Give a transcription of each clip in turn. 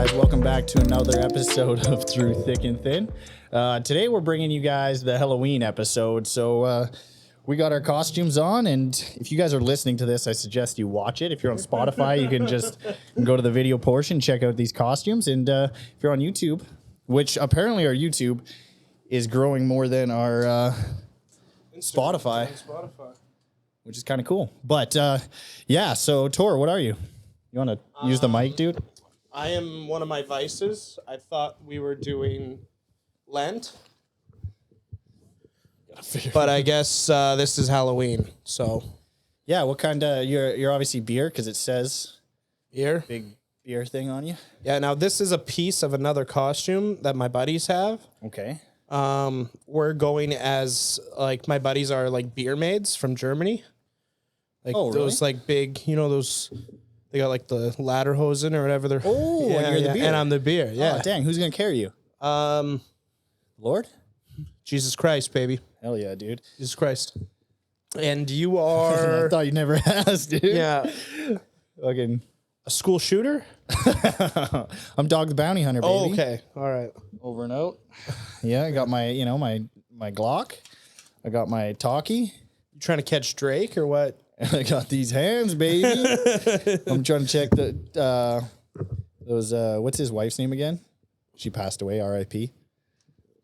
guys? Welcome back to another episode of Through Thick and Thin. Today we're bringing you guys the Halloween episode. So we got our costumes on, and if you guys are listening to this, I suggest you watch it. If you're on Spotify, you can just go to the video portion, check out these costumes. And if you're on YouTube, which apparently our YouTube is growing more than our Spotify, which is kind of cool. But yeah, so Tor, what are you? You want to use the mic, dude? I am one of my vices. I thought we were doing Lent, but I guess this is Halloween. So yeah, what kind of you're obviously beer because it says beer, big beer thing on you. Yeah. Now this is a piece of another costume that my buddies have. Okay. We're going as like my buddies are like beer maids from Germany. Like those like big, you know those. They got like the ladder hosen or whatever they're. Oh, yeah, and you're the beer. And I'm the beer. Yeah. Oh, dang, who's gonna carry you? Lord, Jesus Christ, baby. Hell yeah, dude. Jesus Christ. And you are. I thought you never asked, dude. Yeah. Fucking a school shooter. I'm Dog the Bounty Hunter, baby. Oh, okay. All right. Over and out. Yeah, I got my, my Glock. I got my talkie. You trying to catch Drake or what? I got these hands, baby. I'm trying to check those. What's his wife's name again? She passed away. R.I.P.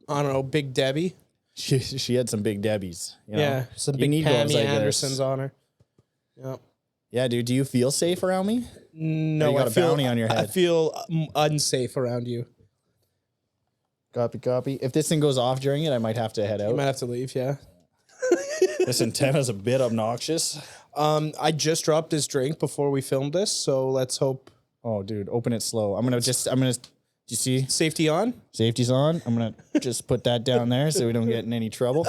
I don't know. Big Debbie. She had some big Debbies. You know? Yeah, some big Pammy Andersons on her. Yeah. Yeah, dude. Do you feel safe around me? No, you got a bounty on your head. I feel unsafe around you. Copy. If this thing goes off during it, I might have to head out. You might have to leave. Yeah. This antenna's a bit obnoxious. I just dropped this drink before we filmed this, so let's hope. Oh, dude, open it slow. Do you see? Safety on? Safety's on. I'm going to just put that down there so we don't get in any trouble.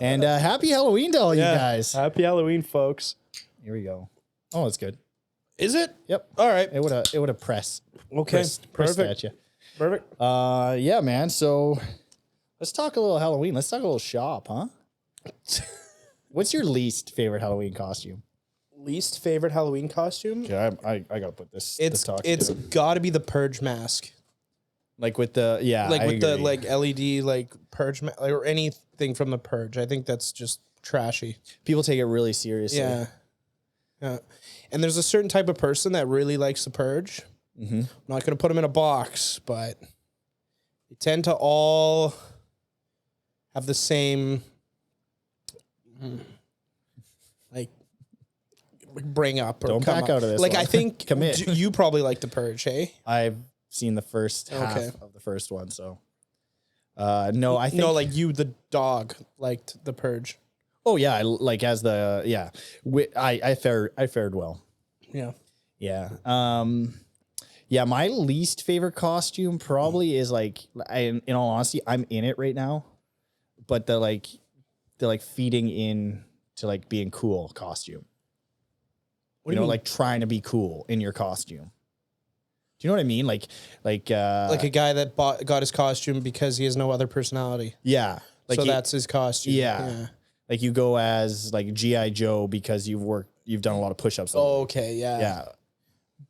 And happy Halloween to all you guys. Happy Halloween, folks. Here we go. Oh, it's good. Is it? Yep. All right. It would have pressed. Okay. Pressed at you. Perfect. Yeah, man. So let's talk a little Halloween. Let's talk a little shop, huh? What's your least favorite Halloween costume? Least favorite Halloween costume? Yeah, I gotta put this. It's got to be the purge mask. Like with the the like LED like purge or anything from the purge. I think that's just trashy. People take it really seriously. Yeah. And there's a certain type of person that really likes the purge. Mm-hmm. I'm not gonna put them in a box, but they tend to all have the same. Like bring up or don't back out of this. Like one. I think commit. You probably like the purge, hey? I've seen the first half of the first one, so no, I think like you, the dog, liked the purge. Oh yeah, I fared well. Yeah. Yeah, my least favorite costume probably is like, in all honesty, I'm in it right now, but they're feeding in to like being cool costume. What do you know, like trying to be cool in your costume. Do you know what I mean? Like a guy that got his costume because he has no other personality. Yeah. So that's his costume. Yeah. Like you go as like G.I. Joe because you've done a lot of push-ups. Oh, okay. Yeah. Yeah.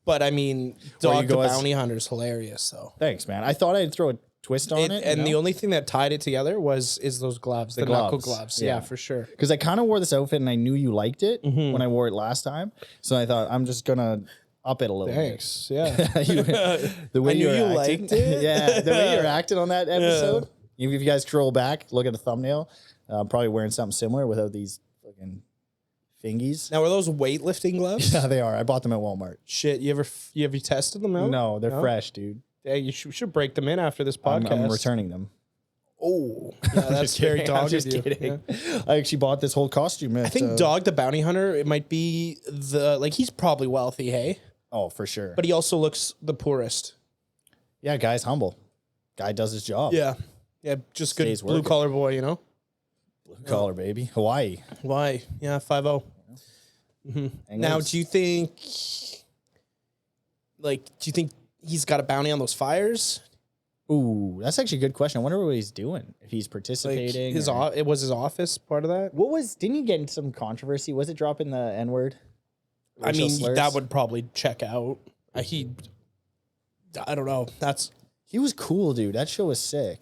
But I mean, Dog the Bounty Hunter is hilarious though. Thanks, man. I thought I'd throw a twist on it. And the only thing that tied it together is those gloves, the knuckle gloves. Yeah, for sure. Because I kind of wore this outfit and I knew you liked it when I wore it last time. So I thought I'm just going to up it a little Thanks. bit. Yeah. The way I knew you liked it. Yeah. The way you were acting on that episode. Yeah. If you guys scroll back, look at the thumbnail. I'm probably wearing something similar without these fucking fingies. Now, are those weightlifting gloves? Yeah, they are. I bought them at Walmart. Shit. You tested them out? No, they're fresh, dude. Yeah, you should break them in after this podcast. I'm returning them. Oh, yeah, that's very dog. I'm just kidding. Yeah. I actually bought this whole costume. I think Dog the Bounty Hunter, it might be he's probably wealthy, hey? Oh, for sure. But he also looks the poorest. Yeah, guy's humble. Guy does his job. Yeah. Yeah, just good blue collar boy, you know? Blue collar, baby. Hawaii. Yeah, 5-0. Mm-hmm. Now, do you think he's got a bounty on those fires? Ooh, that's actually a good question. I wonder what he's doing. If he's participating. It was his office part of that? Didn't he get into some controversy? Was it dropping the N-word? I mean, that would probably check out. I don't know. He was cool, dude. That show was sick.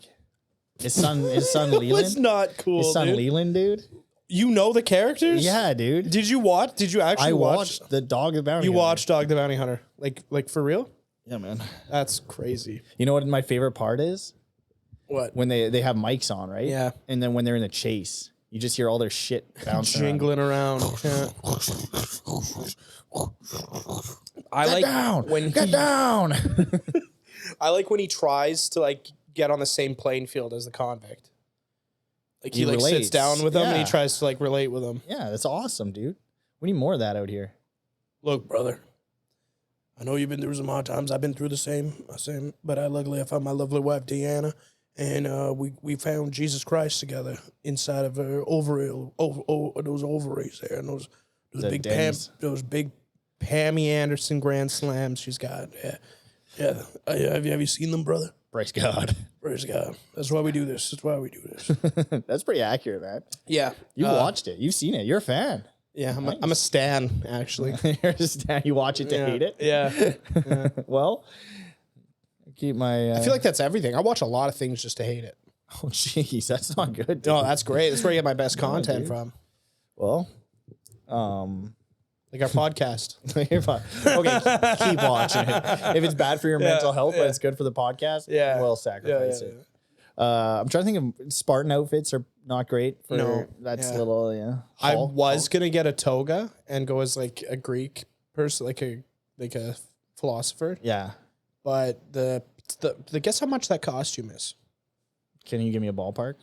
His son Leland. was not cool. His son dude. Leland, dude. You know the characters? Yeah, dude. Did you actually watch? watched the Dog the Bounty You Hunter. watched Dog the Bounty Hunter, like for real? Yeah, man. That's crazy. You know what my favorite part is? What? When they have mics on, right? Yeah. And then when they're in the chase, you just hear all their shit bouncing Jingling around. Yeah. I like down! when Get down! I like when he tries to like get on the same playing field as the convict. Like he like relates. sits down with them and Yeah. he tries to like relate with them. Yeah, that's awesome, dude. We need more of that out here. Look, brother. I know you've been through some hard times. I've been through the same. But luckily I found my lovely wife Deanna, and we found Jesus Christ together inside of her those ovaries there, and those big Pammy Anderson Grand Slams she's got. Yeah. Have you seen them, brother? Praise God. Praise God. That's why we do this. That's pretty accurate, man. Yeah. You watched it. You've seen it. You're a fan. Yeah, I'm a stan, actually. You're just you watch it to hate it. Yeah. Well, keep my. I feel like that's everything. I watch a lot of things just to hate it. Oh, jeez, that's not good. Dude. No, that's great. That's where I get my best content dude. from. Well, Like our podcast. you're fine. Okay, keep watching it. If it's bad for your mental health, but it's good for the podcast, we'll sacrifice it. I'm trying to think of Spartan outfits are not great. That's a little I was gonna get a toga and go as like a Greek person, like a philosopher. Yeah. But the guess how much that costume is? Can you give me a ballpark?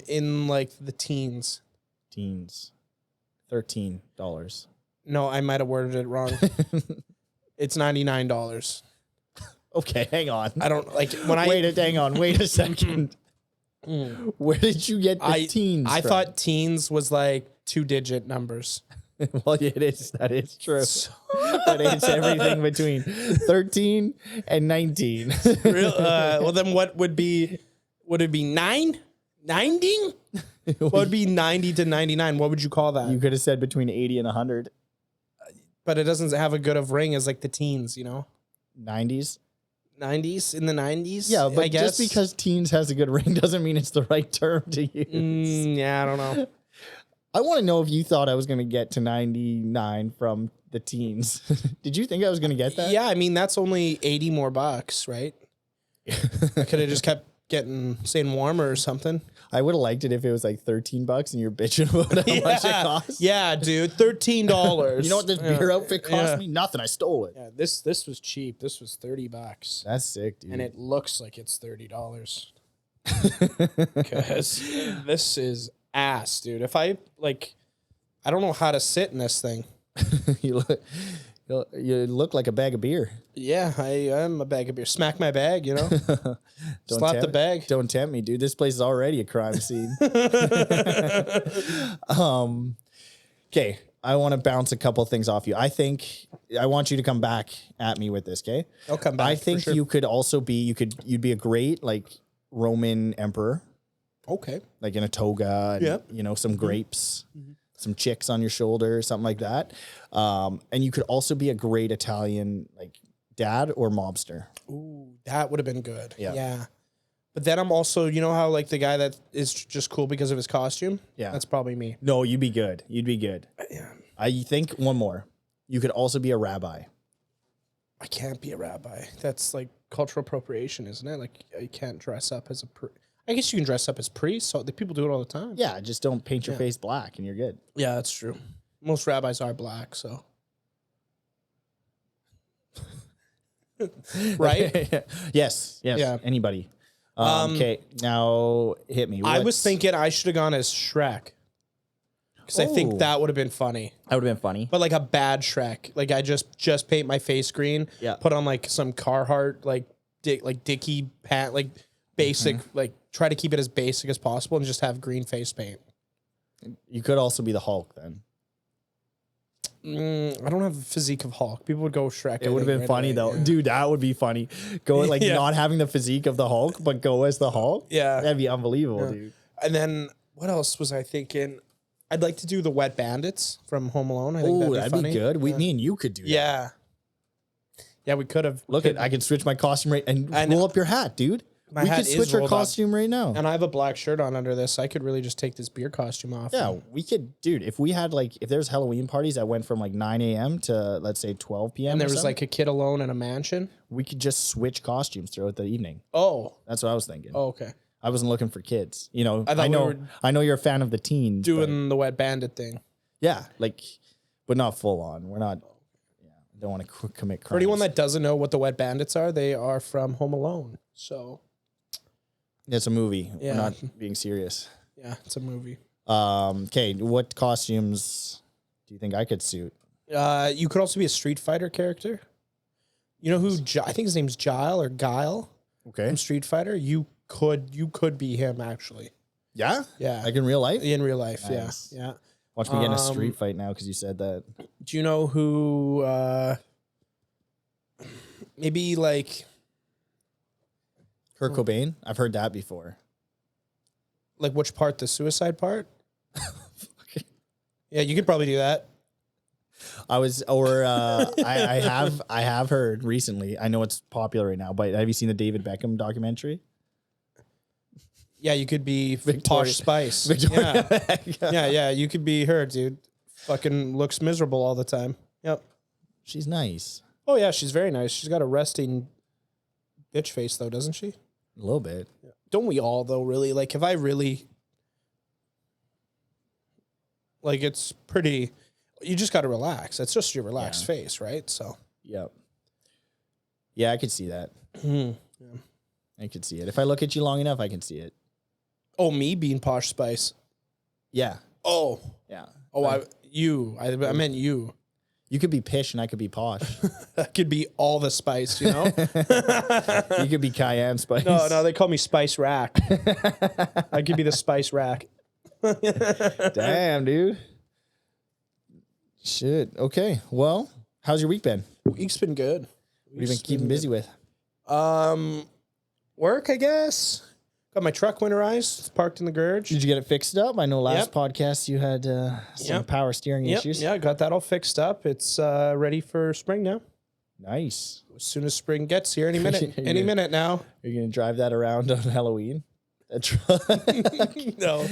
In like the teens. $13. No, I might have worded it wrong. It's $99. Okay, hang on. I don't like when I hang on. Wait a second. Where did you get the teens? I from? thought teens was like 2-digit numbers. Well, it is. That is true. But it's everything between 13 and 19. Well, then what would be? Would it be 9? 90? What would be 90 to 99? What would you call that? You could have said between 80 and 100. But it doesn't have a good of ring as like the teens, you know? 90s? 90s? In the 90s? Yeah, but I guess. just because teens has a good ring doesn't mean it's the right term to use. Yeah, I don't know. I want to know if you thought I was going to get to 99 from the teens. Did you think I was going to get that? Yeah, I mean, that's only 80 more bucks, right? I could have just kept saying warmer or something. I would have liked it if it was like $13 and you're bitching about how much it costs. Yeah, dude, $13. You know what this beer outfit cost me? Nothing. I stole it. Yeah, this was cheap. This was $30. That's sick, dude. And it looks like it's $30. Because this is ass, dude. If I I don't know how to sit in this thing. you look like a bag of beer. Yeah, I am a bag of beer. Smack my bag, you know? Slap the bag. Don't tempt me, dude. This place is already a crime scene. Okay, I want to bounce a couple things off you. I want you to come back at me with this, okay? I'll come back. I think you could also be, you'd be a great like Roman emperor. Okay. Like in a toga, and, some grapes, some chicks on your shoulder, something like that. And you could also be a great Italian like dad or mobster. Ooh, that would have been good. Yeah. But then I'm also, you know how like the guy that is just cool because of his costume? Yeah. That's probably me. No, you'd be good. You'd be good. Yeah. I think one more. You could also be a rabbi. I can't be a rabbi. That's like cultural appropriation, isn't it? Like you can't dress up as a I guess you can dress up as priests. So the people do it all the time. Yeah, just don't paint your face black and you're good. Yeah, that's true. Most rabbis are black, so. Right? Yes. Yeah. Anybody. Okay, now hit me. I was thinking I should have gone as Shrek. Because I think that would have been funny. That would have been funny. But like a bad Shrek. Like I just paint my face green. Yeah. Put on like some Carhartt, like Dickie pant, like basic, like try to keep it as basic as possible and just have green face paint. You could also be the Hulk then. I don't have the physique of Hulk. People would go Shrek. It would have been funny though. Yeah. Dude, that would be funny. Go like not having the physique of the Hulk, but go as the Hulk. Yeah. That'd be unbelievable, dude. And then what else was I thinking? I'd like to do the Wet Bandits from Home Alone. I think that'd be funny. Be good. Me and you could do that. Yeah. Yeah, we could have. Look, I can switch my costume and roll up your hat, dude. My we hat could is switch our rolled up. costume right now. And I have a black shirt on under this. I could really just take this beer costume off. Yeah, we could, dude. If we had if there's Halloween parties that went from 9 a.m. to let's say 12 p.m. And there was a kid alone in a mansion, we could just switch costumes throughout the evening. Oh, That's what I was thinking. oh, okay. I wasn't looking for kids. I know. I know you're a fan of the teens. Doing the wet bandit thing. Yeah, but not full on. We're not. Yeah, don't want to commit crimes. For anyone that doesn't know what the wet bandits are, they are from Home Alone. So it's a movie. Yeah. We're not being serious. yeah, it's a movie. Okay, what costumes do you think I could suit? You could also be a Street Fighter character. You know who? I think his name's Guile or Guile Okay. from Street Fighter. You could be him actually. Yeah? Yeah, Like in real life? in real life. Nice. Yeah, yeah. Watch me get in a street fight now because you said that. Do you know who? Maybe Kurt Cobain? I've heard that before. which part? The suicide part? Yeah, you could probably do that. I have heard recently. I know it's popular right now, but have you seen the David Beckham documentary? Yeah, you could be Victoria- Posh Spice. Victoria Yeah. Yeah, you could be her, dude. Fucking looks miserable all the time. Yep. She's nice. Oh yeah, she's very nice. She's got a resting bitch face though, doesn't she? A little bit. Don't we all though? Really? If I really it's pretty. You just got to relax. It's just your relaxed face, right? So. Yep. Yeah, I could see that. Yeah. I could see it. If I look at you long enough, I can see it. Oh, me being Posh Spice. Yeah. Oh. Yeah. Oh, I meant you. You could be Pish and I could be Posh. I could be all the spice, you know? You could be Cayenne Spice. No, they call me Spice Rack. I could be the Spice Rack. Damn, dude. Shit. Okay. Well, how's your week been? Week's been good. What have you been keeping busy with? Work, I guess. Got my truck winterized. It's parked in the garage. Did you get it fixed up? I know last Yep. podcast you had some power steering issues. Yeah, got that all fixed up. It's ready for spring now. Nice. As soon as spring gets here, any minute. Yeah. Any minute now. Are you going to drive that around on Halloween? That truck. No.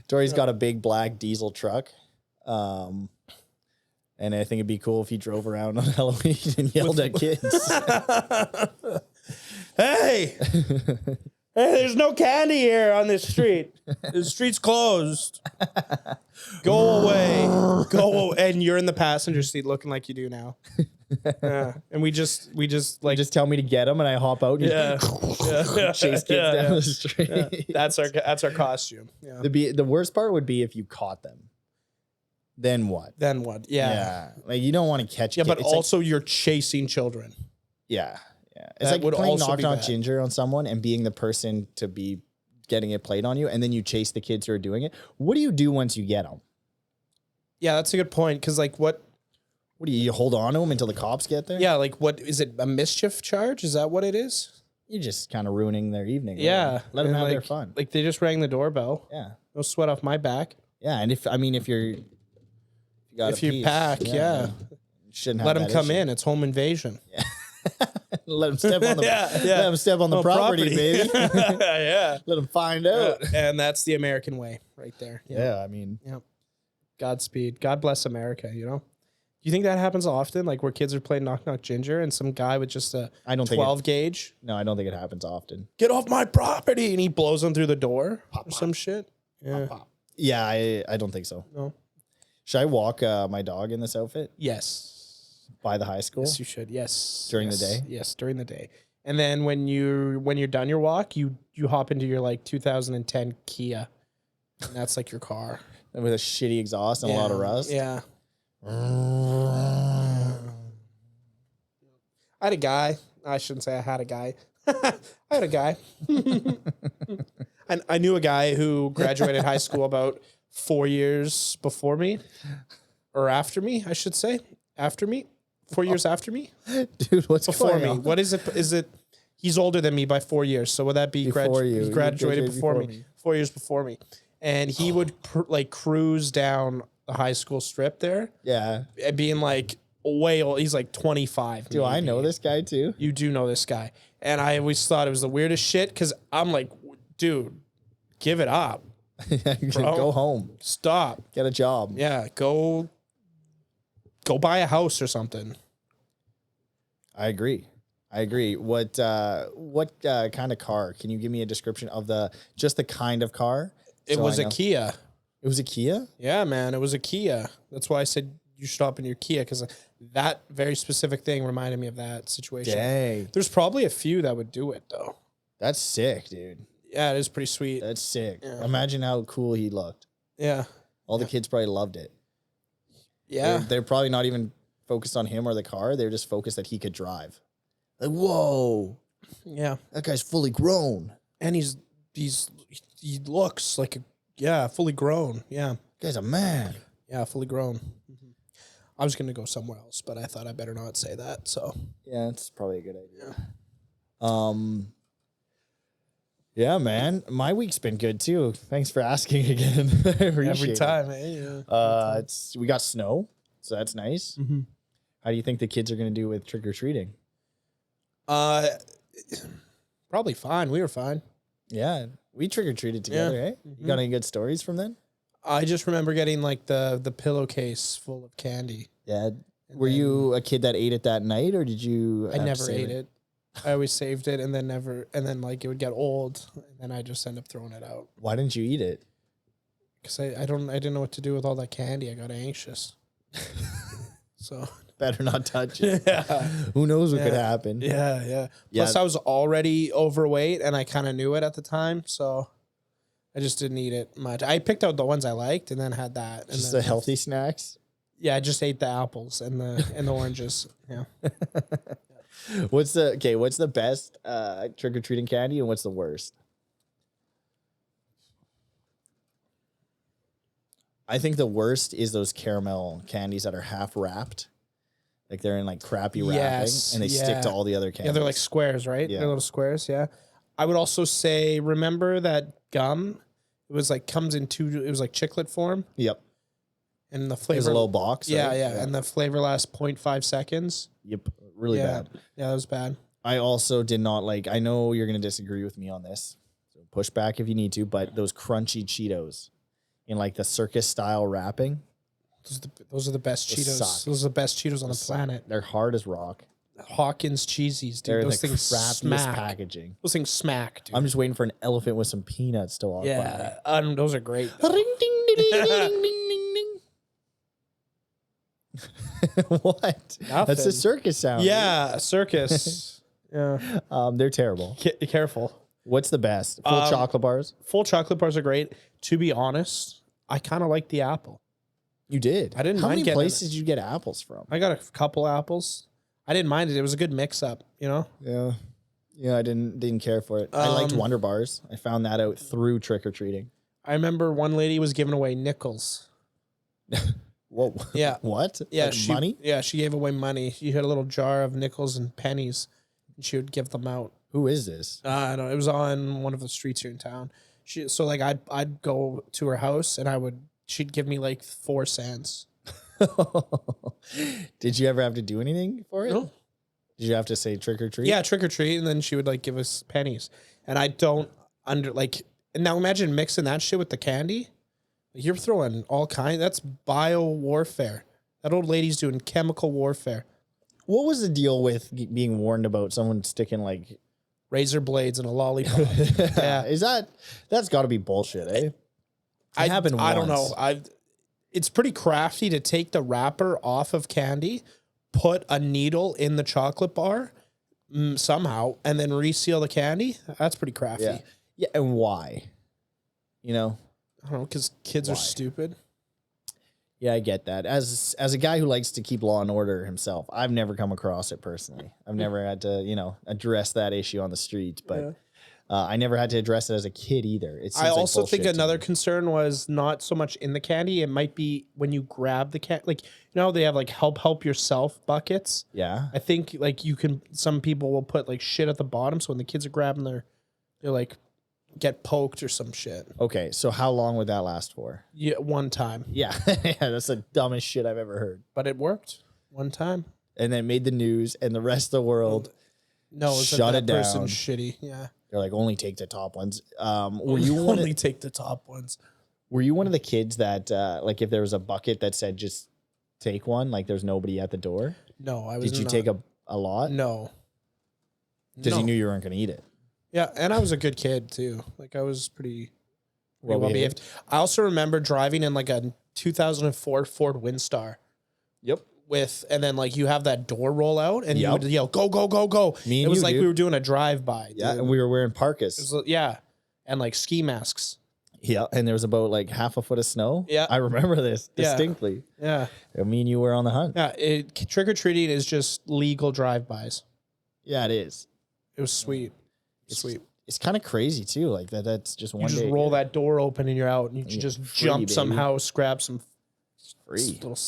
Tori's got a big black diesel truck. And I think it'd be cool if he drove around on Halloween and yelled at kids. Hey! Hey, there's no candy here on this street. The street's closed. Go away. Go away. And you're in the passenger seat looking like you do now. Yeah. And we just Just tell me to get him and I hop out and chase kids down the street. Yeah. That's our costume. Yeah. The worst part would be if you caught them. Then what? Then what? Yeah. Like you don't want to catch Yeah, kids. but It's also you're chasing children. yeah. It's That like would playing also Knock be Knock bad. Ginger on someone and being the person to be getting it played on you, and then you chase the kids who are doing it. What do you do once you get them? Yeah, that's a good point. Because what? What do you hold on to them until the cops get there? Yeah, what is it? A mischief charge? Is that what it is? You're just kind of ruining their evening. Yeah, really. Let them and have their fun. Like they just rang the doorbell. Yeah, No sweat off my back. yeah. And if you got If you pack, yeah. you shouldn't have Let them that come issue. in. It's home invasion. Let them step on the Yeah, yeah. Let them step on the Oh, property, baby. Yeah. Let them find out. And that's the American way right there. Yeah, I mean, Godspeed. God bless America, you know? Do you think that happens often? Like where kids are playing Knock Knock Ginger and some guy with just a I don't think 12 gauge? no, I don't think it happens often. Get off my property. And he blows them through the door or some shit. Yeah. Yeah, I don't think so. No. Should I walk my dog in this outfit Yes. by the high school? Yes, you should. Yes. During the Yes. day? Yes, during the day. And then when you're done your walk, you hop into your 2010 Kia. And that's like your car. With a shitty exhaust and a lot of rust? Yeah. I had a guy. I shouldn't say I had a guy. I had a guy. And I knew a guy who graduated high school about 4 years before me. Or after me, I should say. After me. 4 years after me? Dude, what's Before going me. on? What is it? Is it? He's older than me by 4 years. So would that be Before you. He You graduated graduated before before me. me. 4 years before me. And he would cruise down the high school strip there Yeah. and being way old. He's like 25. Do I know this guy too? You do know this guy. And I always thought it was the weirdest shit because I'm like, dude, give it up. Bro. Go home. Stop. Get a job. Yeah, go buy a house or something. I agree. What kind of car? Can you give me a description of the kind of car? It was a Kia. It was a Kia? Yeah, man, it was a Kia. That's why I said you should hop in your Kia, because that very specific thing reminded me of that situation. Dang. There's probably a few that would do it, though. That's sick, dude. Yeah, it is pretty sweet. That's sick. Yeah. Imagine how cool he looked. Yeah. All the kids probably loved it. Yeah. They're probably not even focused on him or the car. They're just focused that he could drive. Like, whoa. Yeah. That guy's fully grown. And he looks like fully grown. Yeah. That guy's a man. Yeah, fully grown. Mm-hmm. I was going to go somewhere else, but I thought I better not say that, so. Yeah, it's probably a good idea. Yeah, man. My week's been good too. Thanks for asking again. Every time, eh? We got snow, so that's nice. Mm-hmm. How do you think the kids are going to do with trick or treating? Probably fine. We were fine. Yeah, we trick or treated together. Eh? Mm-hmm. You got any good stories from then? I just remember getting like the pillowcase full of candy. Yeah. Were you a kid that ate it that night, or did you? I never ate it. I always saved it and then like it would get old and then I just end up throwing it out. Why didn't you eat it? Because I didn't know what to do with all that candy. I got anxious. So better not touch it. Yeah. Who knows what could happen? Yeah. Plus I was already overweight and I kind of knew it at the time, so I just didn't eat it much. I picked out the ones I liked and then had that. And just then the healthy snacks. Yeah, I just ate the apples and the oranges. Yeah. What's the best trick or treating candy and what's the worst? I think the worst is those caramel candies that are half wrapped. Like they're in like crappy wrapping and they stick to all the other candies. Yeah, they're like squares, right? Yeah. They're little squares, yeah. I would also say, remember that gum? It was like it was like chiclet form. Yep. And the flavor. It was a little box. Yeah, right? yeah. And the flavor lasts 0.5 seconds. Yep. Really bad. Yeah, that was bad. I also did not like, I know you're going to disagree with me on this. So push back if you need to, but those crunchy Cheetos in like the circus style wrapping. Those are the best Cheetos. Suck. Those are the best Cheetos on the planet. They're hard as rock. Hawkins cheesies, dude. They're Those the things crappiest smack. packaging. Those things smack, dude. I'm just waiting for an elephant with some peanuts to walk yeah, those are great. by. Ring, ding, ding, ding, ding, ding, ding, ding. What? Nothing. That's a circus sound. Yeah, a circus. Yeah. They're terrible. Careful. What's the best? Full chocolate bars? Full chocolate bars are great. To be honest, I kind of like the apple. You did? I didn't How mind many getting places did you get apples from? I got a couple apples. I didn't mind it. It was a good mix up, you know? Yeah. Yeah, I didn't care for it. I liked Wonder Bars. I found that out through trick or treating. I remember one lady was giving away nickels. Whoa. Yeah. What? Yeah, Like money? Yeah, she gave away money. She had a little jar of nickels and pennies, and she would give them out. Who is this? I don't know. It was on one of the streets here in town. I'd go to her house and she'd give me like 4 cents. Did you ever have to do anything for it? No. Did you have to say trick or treat? Yeah, trick or treat, and then she would like give us pennies. And I don't now imagine mixing that shit with the candy. You're throwing all kinds. That's bio warfare. That old lady's doing chemical warfare. What was the deal with being warned about someone sticking like Razor blades in a lollipop? Yeah, that's got to be bullshit, eh? It happened once. I don't know. It's pretty crafty to take the wrapper off of candy, put a needle in the chocolate bar somehow, and then reseal the candy. That's pretty crafty. Yeah. Yeah, and why? You know? I don't know, because kids are stupid. Yeah, I get that. As a guy who likes to keep law and order himself, I've never come across it personally. I've never had to, address that issue on the street, but I never had to address it as a kid either. I also think another concern was not so much in the candy. It might be when you grab the candy, like, they have like help yourself buckets. Yeah. I think like some people will put like shit at the bottom. So when the kids are grabbing they're like, get poked or some shit. Okay, so how long would that last for? Yeah, one time. Yeah, that's the dumbest shit I've ever heard. But it worked. One time. and then made the news, and the rest of the world No, it's shut that it down. person's shitty. Yeah. They're like, only take the top ones. Were you one? Only take the top ones. Were you one of the kids that like if there was a bucket that said just take one, like there's nobody at the door? No, I was. Did you take a lot? No. Because you knew you weren't going to eat it. Yeah, and I was a good kid too. Like I was pretty Well well behaved. I also remember driving in like a 2004 Ford Windstar. Yep. And then like you have that door roll out and you would yell, go, go, go, go. Me and it was you, like dude. we were doing a drive-by. Yeah, dude. and we were wearing parkas. Yeah. And like ski masks. Yeah, and there was about like half a foot of snow. Yeah. I remember this Yeah. distinctly. Yeah. And me and you were on the hunt. Yeah. Trick-or-treating is just legal drive-bys. Yeah, it is. It was sweet. It's Sweet. It's kind of crazy too. Like that's just one You just day. roll that door open and you're out, and you you're just free, jump baby. some house, grab some Free. little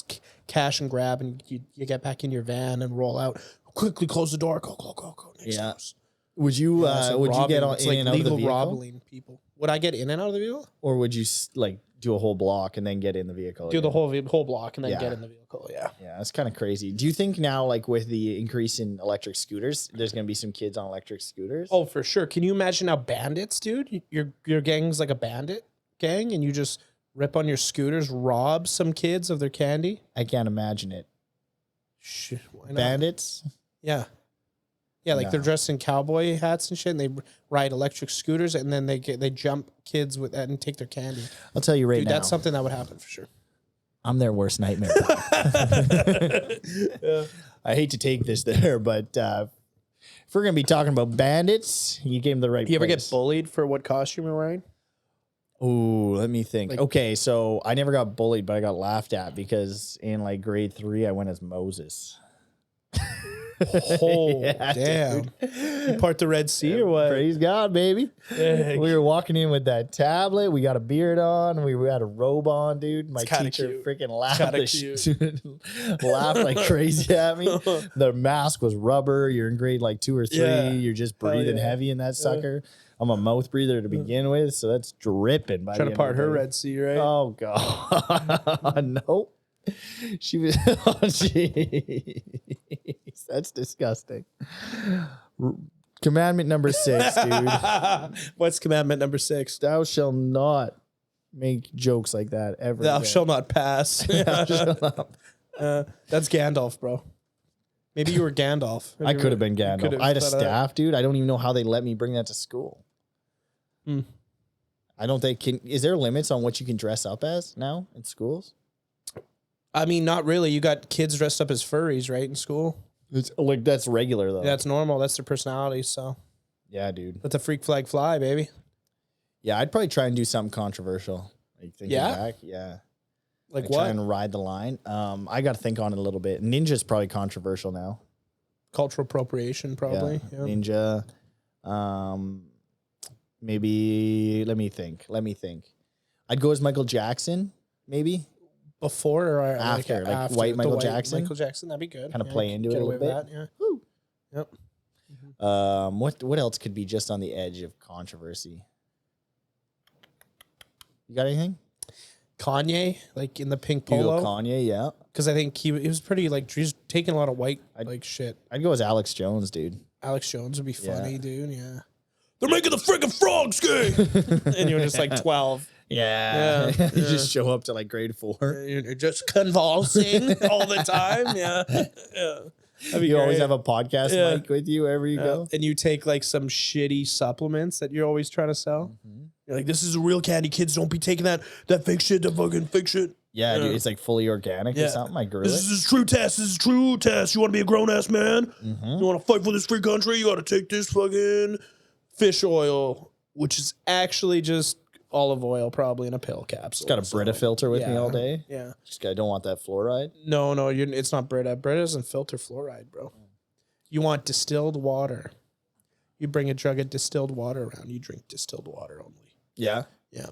cash and grab, and you get back in your van and roll out. Quickly close the door. Go, go, go, go. Next Yeah. house. Would you Yeah, so would you get robbing, on, it's in like and out of the legal vehicle, robbing people? Would I get in and out of the vehicle? or would you like do a whole block and then get in the vehicle? Do the again? whole block and then Yeah. get in the vehicle. Yeah. Yeah, that's kind of crazy. Do you think now, like with the increase in electric scooters, there's going to be some kids on electric scooters? Oh, for sure. Can you imagine how bandits, dude? Your gang's like a bandit gang, and you just rip on your scooters, rob some kids of their candy? I can't imagine it. Shit, why not? Bandits? Yeah. Yeah, like No. they're dressed in cowboy hats and shit, and they ride electric scooters, and then they jump kids with that and take their candy. I'll tell you right Dude, now. that's something that would happen for sure. I'm their worst nightmare. I hate to take this there, but if we're going to be talking about bandits, you gave them the right You ever get place. bullied for what costume you're wearing? Ooh, let me think. Like- Okay, so I never got bullied, but I got laughed at because in like grade 3, I went as Moses. Oh, Yeah, damn. dude. You part the Red Sea or what? Praise God, baby. Dang. We were walking in with that tablet. We got a beard on. We had a robe on, dude. My It's kinda teacher cute. freaking laughed, Kinda laughed like crazy at me. The mask was rubber. You're in grade like 2 or 3. Yeah. You're just Hell breathing yeah. heavy in that sucker. I'm a mouth breather to begin with, so that's dripping. By Trying the to part end of her the day. Red Sea, right? Oh God, nope. She was. Oh, jeez, that's disgusting. Commandment number 6, dude. What's commandment number 6? Thou shalt not make jokes like that ever. Thou again. shalt not pass. Thou shalt not. That's Gandalf, bro. Maybe you were Gandalf. I could have been Gandalf. could've I had a thought of- staff, dude. I don't even know how they let me bring that to school. Hmm. I don't think. Is there limits on what you can dress up as now in schools? I mean, not really. You got kids dressed up as furries, right, in school? It's like that's regular though. That's normal. That's their personality. So Yeah, dude. let the freak flag fly, baby. Yeah, I'd probably try and do something controversial. Like thinking Yeah? back, yeah. Like Try what? and ride the line. I got to think on it a little bit. Ninja's probably controversial now. Cultural appropriation, probably. Yeah. Yeah. Ninja. Maybe let me think. I'd go as Michael Jackson, maybe. Before or After, like after white the Michael Jackson? Michael Jackson, that'd be good. Kinda play into it a Get away little with bit. That, yeah. Woo. Yep. What else could be just on the edge of controversy? You got anything? Kanye, like in the pink You go polo, Kanye, yeah. because I think he was pretty like he's taking a lot of white like shit. I'd go as Alex Jones, dude. Alex Jones would be Yeah. funny, dude. Yeah. They're making the freaking frogs gay. And you're just like 12. Yeah. Yeah, You yeah. just show up to like grade 4. You're just convulsing all the time. Yeah. Yeah. That'd be You always great. have a podcast Yeah. mic with you wherever you go. And you take like some shitty supplements that you're always trying to sell. Mm-hmm. You're like, this is a real candy. Kids don't be taking that fake shit, that fucking fake shit. Yeah, dude, it's like fully organic or Yeah. something. I grew This it. is a true test. This is a true test. You want to be a grown ass man? Mm-hmm. You want to fight for this free country? You got to take this fucking fish oil, which is actually just olive oil, probably in a pill capsule. Just got a Brita filter with me all day. Yeah. Just I don't want that fluoride. No, it's not Brita. Brita doesn't filter fluoride, bro. You want distilled water. You bring a jug of distilled water around. You drink distilled water only. Yeah, Yeah.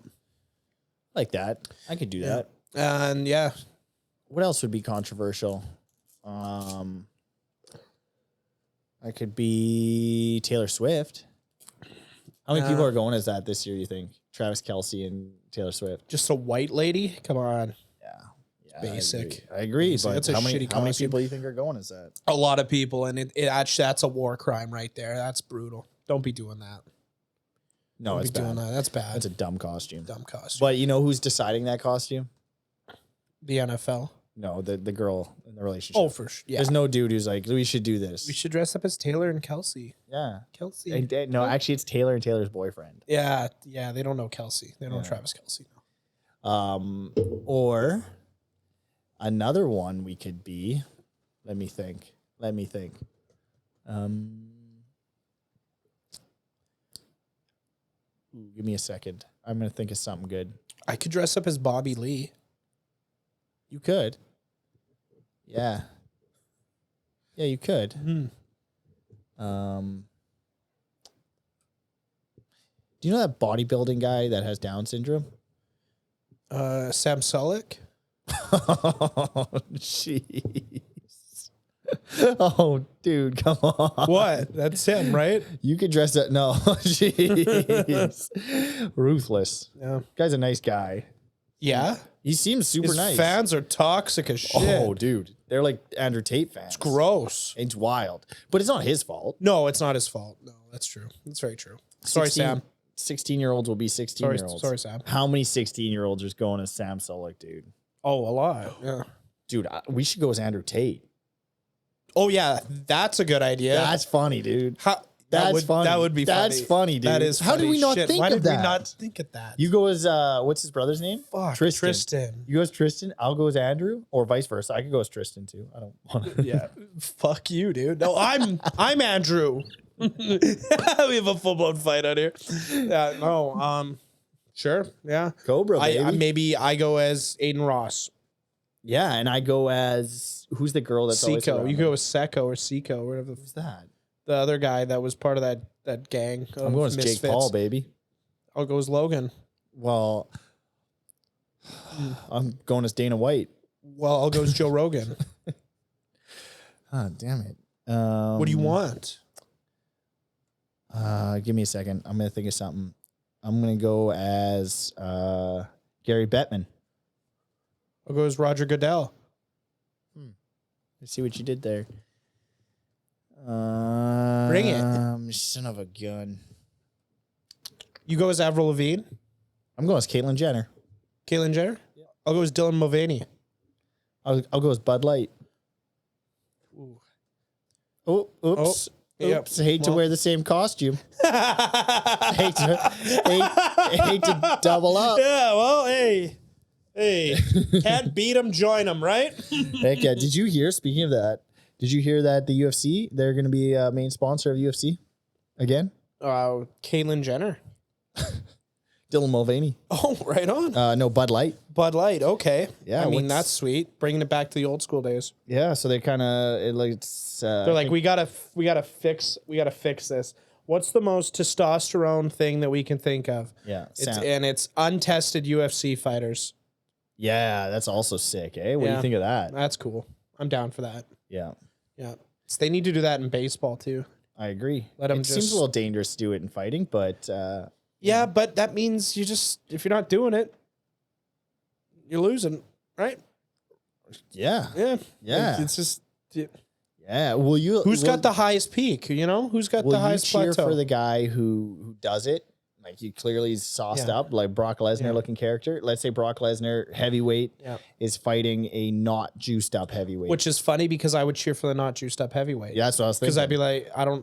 like that. I could do that. And yeah, What else would be controversial? I could be Taylor Swift. How many people are going as that this year, you think? Travis Kelce and Taylor Swift. just a white lady. Come on. Yeah. basic. I agree. Basic. But That's a how many shitty how many costume. people do you think are going as that? A lot of people, and it actually, that's a war crime right there. That's brutal. Don't be doing that. No, Don't it's be doing bad. that. That's bad. That's a dumb costume. dumb costume. But you know who's deciding that costume? The NFL. No, the girl in the relationship. Oh, for sure. Yeah. There's no dude who's like, we should do this. We should dress up as Taylor and Kelsey. Yeah. Kelsey. And, no, actually, it's Taylor and Taylor's boyfriend. Yeah. They don't know Kelsey. They don't know Yeah. Travis Kelsey. Or another one we could be. Let me think. Give me a second. I'm gonna think of something good. I could dress up as Bobby Lee. You could. Yeah. Yeah, you could. Do you know that bodybuilding guy that has Down syndrome? Sam Sulek. Oh, jeez. Oh, dude, come on. What? That's him, right? You could dress up. No, jeez. Ruthless. Yeah. Guy's a nice guy. Yeah. He seems super His nice. fans are toxic as shit. Oh, dude. They're like Andrew Tate fans. It's gross. It's wild. But it's not his fault. No, it's not his fault. No, that's true. That's very true. Sorry, Sam. 16-year-olds will be 16-year-olds. Sorry, Sam. How many 16-year-olds are going as Sam Sulek, dude? Oh, a lot. Yeah. Dude, we should go as Andrew Tate. Oh, yeah. That's a good idea. That's funny, dude. That's funny. That would be funny. That's funny, dude. That is funny. How did we not Shit, think why of did that? we not think of that? You go as, what's his brother's name? Fuck, Tristan. You go as Tristan. I'll go as Andrew, or vice versa. I could go as Tristan, too. I don't want to. Yeah. Fuck you, dude. No, I'm Andrew. We have a full-blown fight out here. Yeah, no, sure. Yeah. Cobra, baby. Maybe I go as Aiden Ross. Yeah, and I go as, who's the girl that's always Seiko. around You him? go as Seco or Seiko, whatever Who's that? the other guy that was part of that gang. I'm going as Jake Paul, baby. I'll go as Logan. Well, I'm going as Dana White. Well, I'll go as Joe Rogan. Oh, damn it. What do you want? Give me a second. I'm going to think of something. I'm going to go as Gary Bettman. I'll go as Roger Goodell. Let's see what you did there. Bring it. Son of a gun. You go as Avril Lavigne. I'm going as Caitlyn Jenner. Caitlyn Jenner. Yeah. I'll go as Dylan Mulvaney. I'll go as Bud Light. Ooh. Oh, oops. Yep. Oops. Hate to wear the same costume. hate to double up. Yeah, well, hey. Can't beat them, join them, right? Heck yeah. Did you hear, speaking of that, did you hear that the UFC, they're going to be a main sponsor of UFC again? Caitlyn Jenner. Dylan Mulvaney. Oh, right on. No, Bud Light. Bud Light, okay. Yeah, I mean, that's sweet. Bringing it back to the old school days. Yeah, so they kind of, They're like, we gotta fix this. What's the most testosterone thing that we can think of? Yeah. It's untested UFC fighters. Yeah, that's also sick, eh? What do you think of that? That's cool. I'm down for that. Yeah. Yeah. So they need to do that in baseball too. I agree. Let 'em it seems just- a little dangerous to do it in fighting, but Yeah, but that means if you're not doing it, you're losing, right? yeah. Yeah. Yeah. It's just Yeah. who's got the highest peak? You know, who's got the highest cheer plateau? for the guy who does it? Like he clearly is sauced Yeah. up, like Brock Lesnar looking character. Let's say Brock Lesnar, heavyweight, is fighting a not juiced up heavyweight. Which is funny because I would cheer for the not juiced up heavyweight. Yeah, that's what I was thinking. Because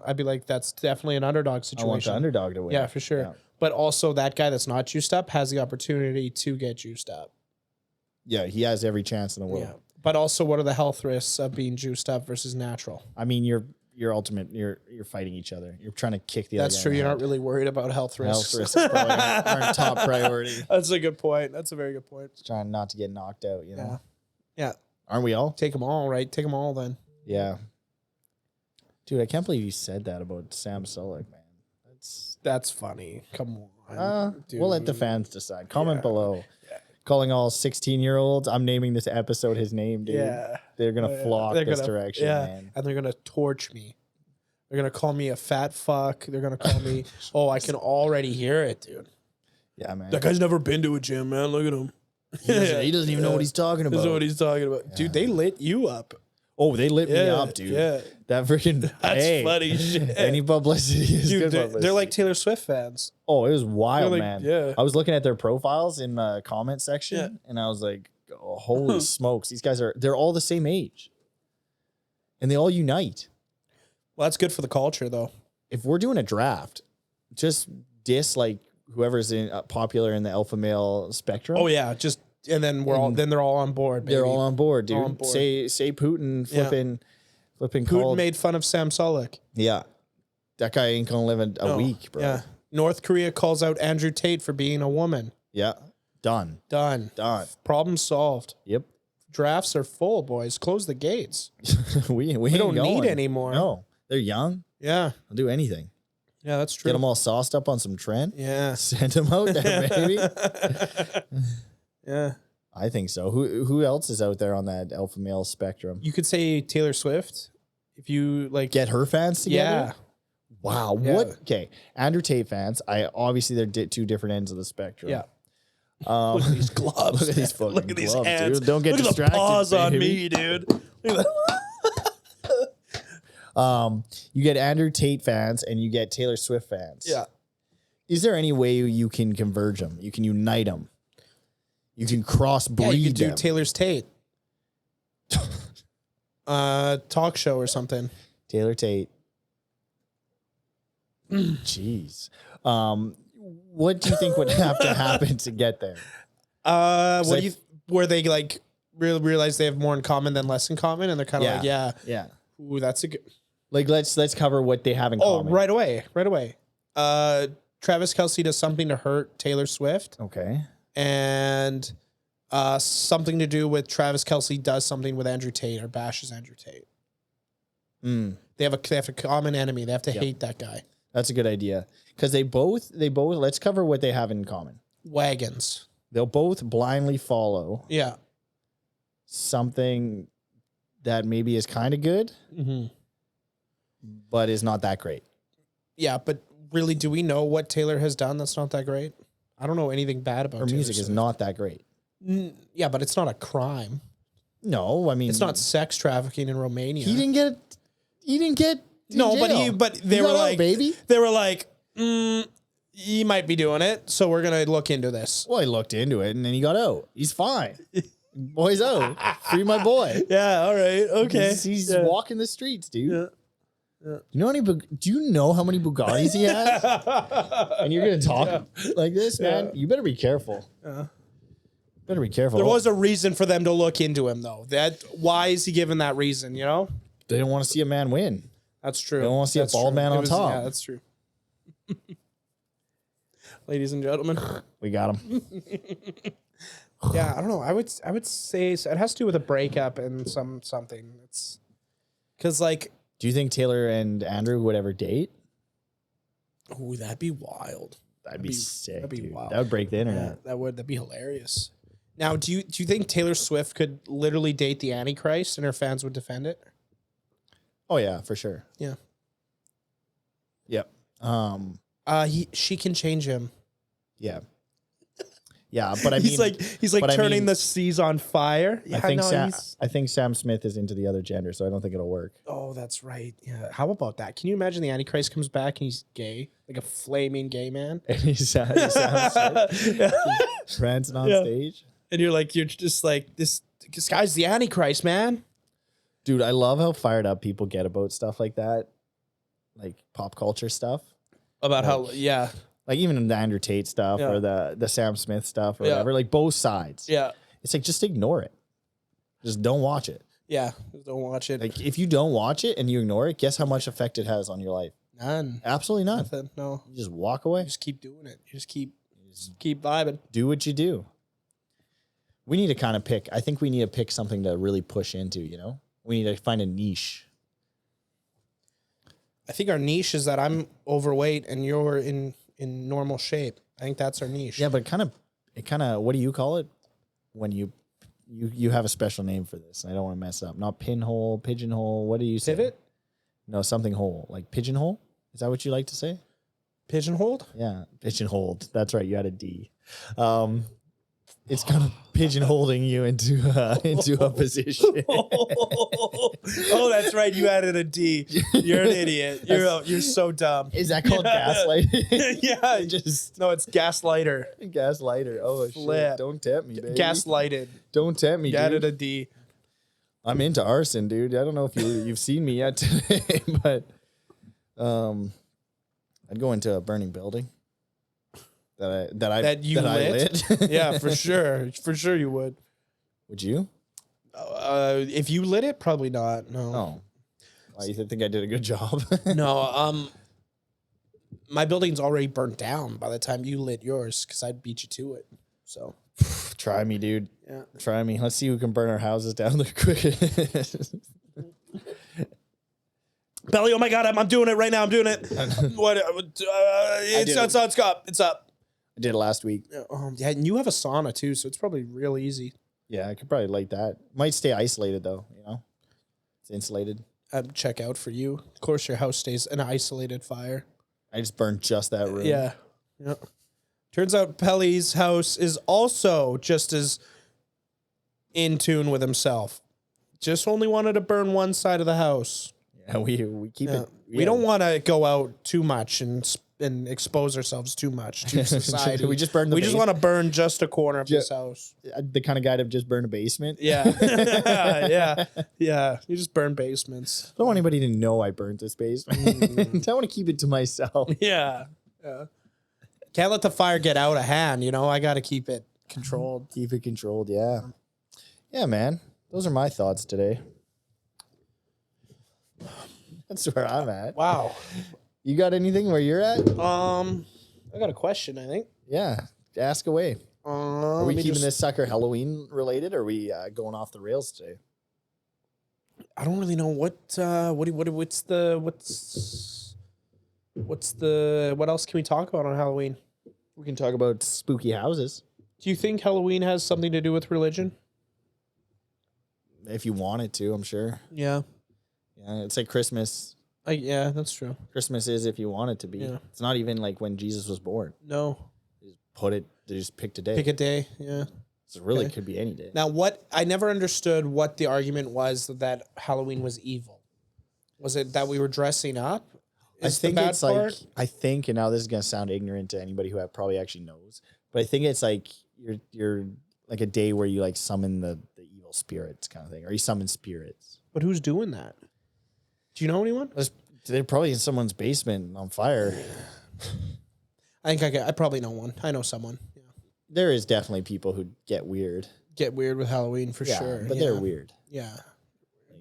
I'd be like, that's definitely an underdog I situation. want the underdog to win. Yeah, for sure. Yeah. But also that guy that's not juiced up has the opportunity to get juiced up. Yeah, he has every chance in the world. Yeah. But also, what are the health risks of being juiced up versus natural? I mean, you're fighting each other. You're trying to kick the other That's guy true. in the You're head. not really worried about health risks. Health risks probably aren't top priority. That's a good point. That's a very good point. Trying not to get knocked out, you know? Yeah. Aren't we all? Take them all, right? Take them all then. Yeah. Dude, I can't believe you said that about Sam Sulek, man. That's funny. Come on. We'll let the fans decide. Comment below. Yeah. Calling all 16-year-olds. I'm naming this episode his name, dude. Yeah. They're going to flock this direction, man. And they're going to torch me. They're going to call me a fat fuck. They're going to call me, I can already hear it, dude. Yeah, man. That guy's never been to a gym, man. Look at him. He doesn't even know what he's talking about. This is what he's talking about. Dude, they lit you up. Oh, they lit me up, dude. Yeah. That freaking That's funny shit. Any publicity is Dude, good they're publicity. like Taylor Swift fans. Oh, it was wild, They're like, man. yeah. I was looking at their profiles in the comment section, and I was like, oh, holy smokes. These guys they're all the same age. And they all unite. Well, that's good for the culture, though. If we're doing a draft, just diss like whoever's popular in the alpha male spectrum. Oh, yeah. And then they're all on board, baby. They're all on board, dude. All on board. Say Putin flipping Putin made fun of Sam Sulek. Yeah. That guy ain't gonna live a week, bro. Yeah. North Korea calls out Andrew Tate for being a woman. Yeah. Done. Problem solved. Yep. Drafts are full, boys. Close the gates. we don't need any more. No. They're young. Yeah. They'll do anything. Yeah, that's true. Get them all sauced up on some Trent. Yeah. Send them out there, baby. Yeah. I think so. Who else is out there on that alpha male spectrum? You could say Taylor Swift. If you like Get her fans together? Yeah. Wow. Yeah. What? Okay. Andrew Tate fans. Obviously they're two different ends of the spectrum. Yeah. Look at these gloves. Look at these fucking Look at these gloves, hands. dude. Don't get Look distracted. at the paws on baby. me, dude. Look at that. You get Andrew Tate fans and you get Taylor Swift fans. Yeah. Is there any way you can converge them? You can unite them. You can crossbreed Yeah, you could do them. Taylor's Tate. Talk show or something. Taylor Tate. Jeez. What do you think would have to happen to get there? What do you where they like realize they have more in common than less in common, and they're kind of Yeah. Ooh, that's a good. Like let's cover what they have in common. Right away. Travis Kelce does something to hurt Taylor Swift, Okay. and something to do with Travis Kelce does something with Andrew Tate or bashes Andrew Tate. They have a common enemy. They have to hate that guy. That's a good idea. Because they both let's cover what they have in common. Wagons. They'll both blindly follow Yeah. something that maybe is kind of good, but is not that great. Yeah, but really, do we know what Taylor has done that's not that great? I don't know anything bad about Her Taylor music is Swift. not that great. Yeah, but it's not a crime. No, I mean It's not sex trafficking in Romania. He didn't get in No, jail. but they He were got out, like, baby. They were like, he might be doing it, so we're gonna look into this. Well, he looked into it and then he got out. He's fine. Boy's out. Free my boy. Yeah, all right, okay. He's walking the streets, dude. Do you know how many Bugattis he has? And you're gonna talk like this, man? You better be careful. Better be careful. There was a reason for them to look into him, though. Why is he given that reason? You know, They don't want to see a man win. that's true. They don't want to see That's a bald true. man It on was- top. Yeah, that's true. Ladies and gentlemen. We got him. Yeah, I don't know. I would say it has to do with a breakup and something. It's because like, Do you think Taylor and Andrew would ever date? oh, that'd be wild. That'd be sick. That'd be dude. wild. That would break the internet. That'd be hilarious. Now, do you think Taylor Swift could literally date the Antichrist and her fans would defend it? Oh yeah, for sure. Yeah. Yep. She can change him. Yeah. Yeah, but I mean, he's like but I turning mean- the seas on fire. Yeah, I think Sam Smith is into the other gender, so I don't think it'll work. Oh, that's right. Yeah. How about that? Can you imagine the Antichrist comes back and he's gay, like a flaming gay man, And he's Sam Smith prancing on stage. and you're just like this guy's the Antichrist, man. Dude, I love how fired up people get about stuff like that, like pop culture stuff. About how Like even the Andrew Tate stuff or the Sam Smith stuff or whatever, like both sides. yeah. It's like, just ignore it. Just don't watch it. Yeah, don't watch it. Like if you don't watch it and you ignore it, guess how much effect it has on your life? None. Absolutely none. Nothing. No. You just walk away. You just keep doing it. You just keep vibing. Do what you do. We need to kind of pick. I think we need to pick something to really push into, you know? We need to find a niche. I think our niche is that I'm overweight and you're in normal shape. I think that's our niche. Yeah, but it kind of, what do you call it? When you have a special name for this. And I don't want to mess up. Not pinhole, pigeonhole. What do you say? Pivot? No, something hole. Like pigeonhole? Is that what you like to say? Pigeonholed? Yeah, pigeonholed. That's right. You had a D. it's kind of pigeonholing you into a position. Oh, that's right. You added a D. You're an idiot. You're so dumb. Is that called gaslighting? Yeah. No, it's gaslighter. Gaslighter. Oh, Flip. shit. Don't tempt me, baby. Gaslighted. Don't tempt me, You dude. added a D. I'm into arson, dude. I don't know if you've seen me yet today, but I'd go into a burning building that I lit. Yeah, for sure. For sure you would. Would you? If you lit it, probably not. No. Oh. Why, you think I did a good job? No, my building's already burnt down by the time you lit yours because I'd beat you to it. So Try me, dude. yeah. Try me. Let's see who can burn our houses down the quickest. Belly, oh my God, I'm doing it right now. I'm doing it. What? It's up. It's up. I did it last week. Yeah, and you have a sauna too, so it's probably real easy. Yeah, I could probably light that. Might stay isolated though, you know? It's insulated. Check out for you. Of course, your house stays an isolated fire. I just burned just that room. Yeah. Turns out Pelle's house is also just as in tune with himself. Just only wanted to burn one side of the house. Yeah, we keep it. We don't want to go out too much and expose ourselves too much to society. We just burn the We just want to burn just a corner of this house. The kind of guy to just burn a basement. Yeah. Yeah. You just burn basements. I don't want anybody to know I burned this basement. I want to keep it to myself. Yeah. Can't let the fire get out of hand, you know? I got to keep it controlled. Keep it controlled, yeah. Yeah, man. Those are my thoughts today. That's where I'm at. Wow. You got anything where you're at? I got a question, I think. Yeah. Ask away. Are we keeping this sucker Halloween related, or are we going off the rails today? I don't really know what else can we talk about on Halloween? We can talk about spooky houses. Do you think Halloween has something to do with religion? If you wanted to, I'm sure. Yeah. Yeah, it's like Christmas. Yeah, that's true. Christmas is if you want it to be. Yeah. It's not even like when Jesus was born. No. They just picked a day. Pick a day, yeah. So it really could be any day. Now, I never understood what the argument was that Halloween was evil. Was it that we were dressing up? I think it's like, and now this is going to sound ignorant to anybody who probably actually knows, but I think it's like you're like a day where you like summon the evil spirits kind of thing, or you summon spirits. But who's doing that? Do you know anyone? They're probably in someone's basement on fire. I think I probably know one. I know someone. Yeah. There is definitely people who get weird. Get weird with Halloween for sure. But they're weird. Yeah.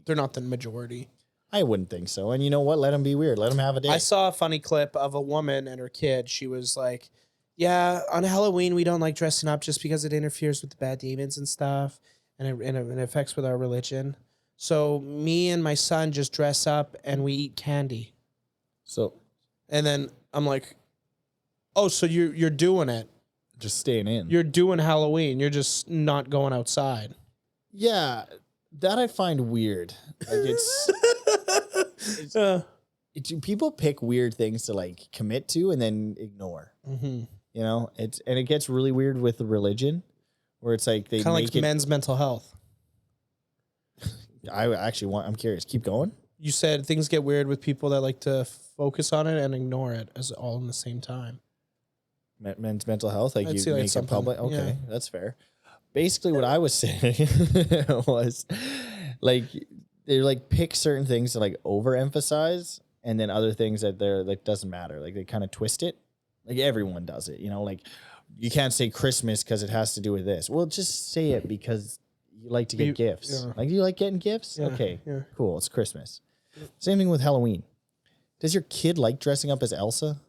They're not the majority. I wouldn't think so. And you know what? Let them be weird. Let them have a day. I saw a funny clip of a woman and her kid. She was like, yeah, on Halloween, we don't like dressing up just because it interferes with the bad demons and stuff. And it affects with our religion. So me and my son just dress up and we eat candy. And then I'm like, oh, so you're doing it. Just staying in. You're doing Halloween. You're just not going outside. Yeah, that I find weird. Like people pick weird things to like commit to and then ignore. Mm-hmm. You know, it gets really weird with the religion, where it's like they kind of make like men's mental health. I'm curious. Keep going. You said things get weird with people that like to focus on it and ignore it as all in the same time. Men's mental health, like I'd you make it public. Okay, yeah. That's fair. Basically, what I was saying was like they like pick certain things to like overemphasize, and then other things that they're like doesn't matter. Like they kind of twist it. Like everyone does it, you know. Like you can't say Christmas because it has to do with this. Well, just say it because you like to get gifts. Yeah. Like, do you like getting gifts? Yeah, okay, yeah. Cool. It's Christmas. Same thing with Halloween. Does your kid like dressing up as Elsa?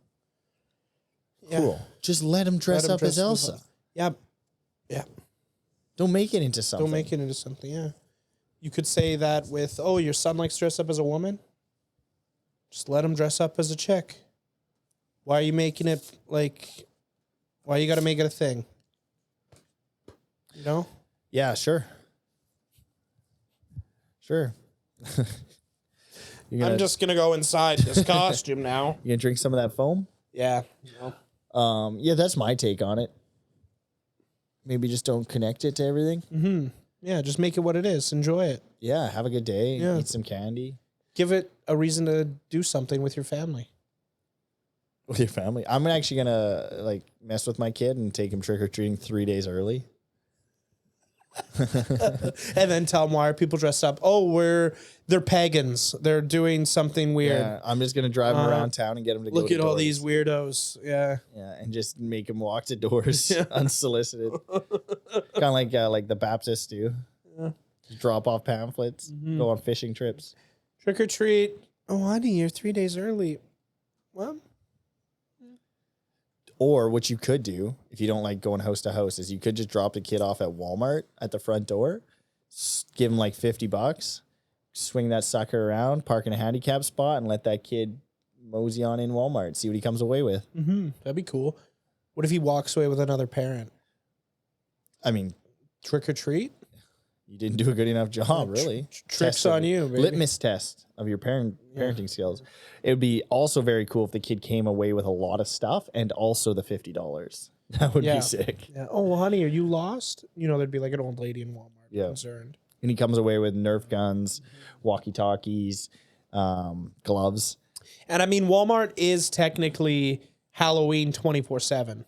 Yeah. Cool. Just let him dress up as Elsa. Yeah. Yeah. Don't make it into something. Don't make it into something, yeah. You could say that with, oh, your son likes to dress up as a woman? Just let him dress up as a chick. Why are you making it like, why you got to make it a thing? You know? Yeah, sure. Sure. I'm just going to go inside this costume now. You gonna drink some of that foam? Yeah. Yeah, that's my take on it. maybe just don't connect it to everything. Mm-hmm. Yeah, just make it what it is. Enjoy it. Yeah, have a good day. Yeah. Eat some candy. Give it a reason to do something with your family. With your family. I'm actually gonna like mess with my kid and take him trick or treating 3 days early. And then tell them why are people dressed up? Oh, they're pagans. They're doing something weird. Yeah, I'm just gonna drive him around town and get him to Look go at to all doors. these weirdos. Yeah. Yeah, and just make him walk to doors unsolicited. Kind of like the Baptists do. Yeah. Just drop off pamphlets, go on fishing trips. Trick or treat. Oh, honey, you're 3 days early. Well, Or what you could do if you don't like going house to house is you could just drop the kid off at Walmart at the front door, give him like $50, swing that sucker around, park in a handicap spot, and let that kid mosey on in Walmart, see what he comes away with. that'd be cool. What if he walks away with another parent? I mean, Trick or treat? you didn't do a good enough job, really. Tricks Test on of- you, baby. Litmus test of your parenting skills. It would be also very cool if the kid came away with a lot of stuff and also the $50. That would Yeah. be sick. Yeah. Oh, well, honey, are you lost? You know, there'd be like an old lady in Walmart concerned. And he comes away with Nerf guns, walkie-talkies, gloves. And I mean, Walmart is technically Halloween 24/7.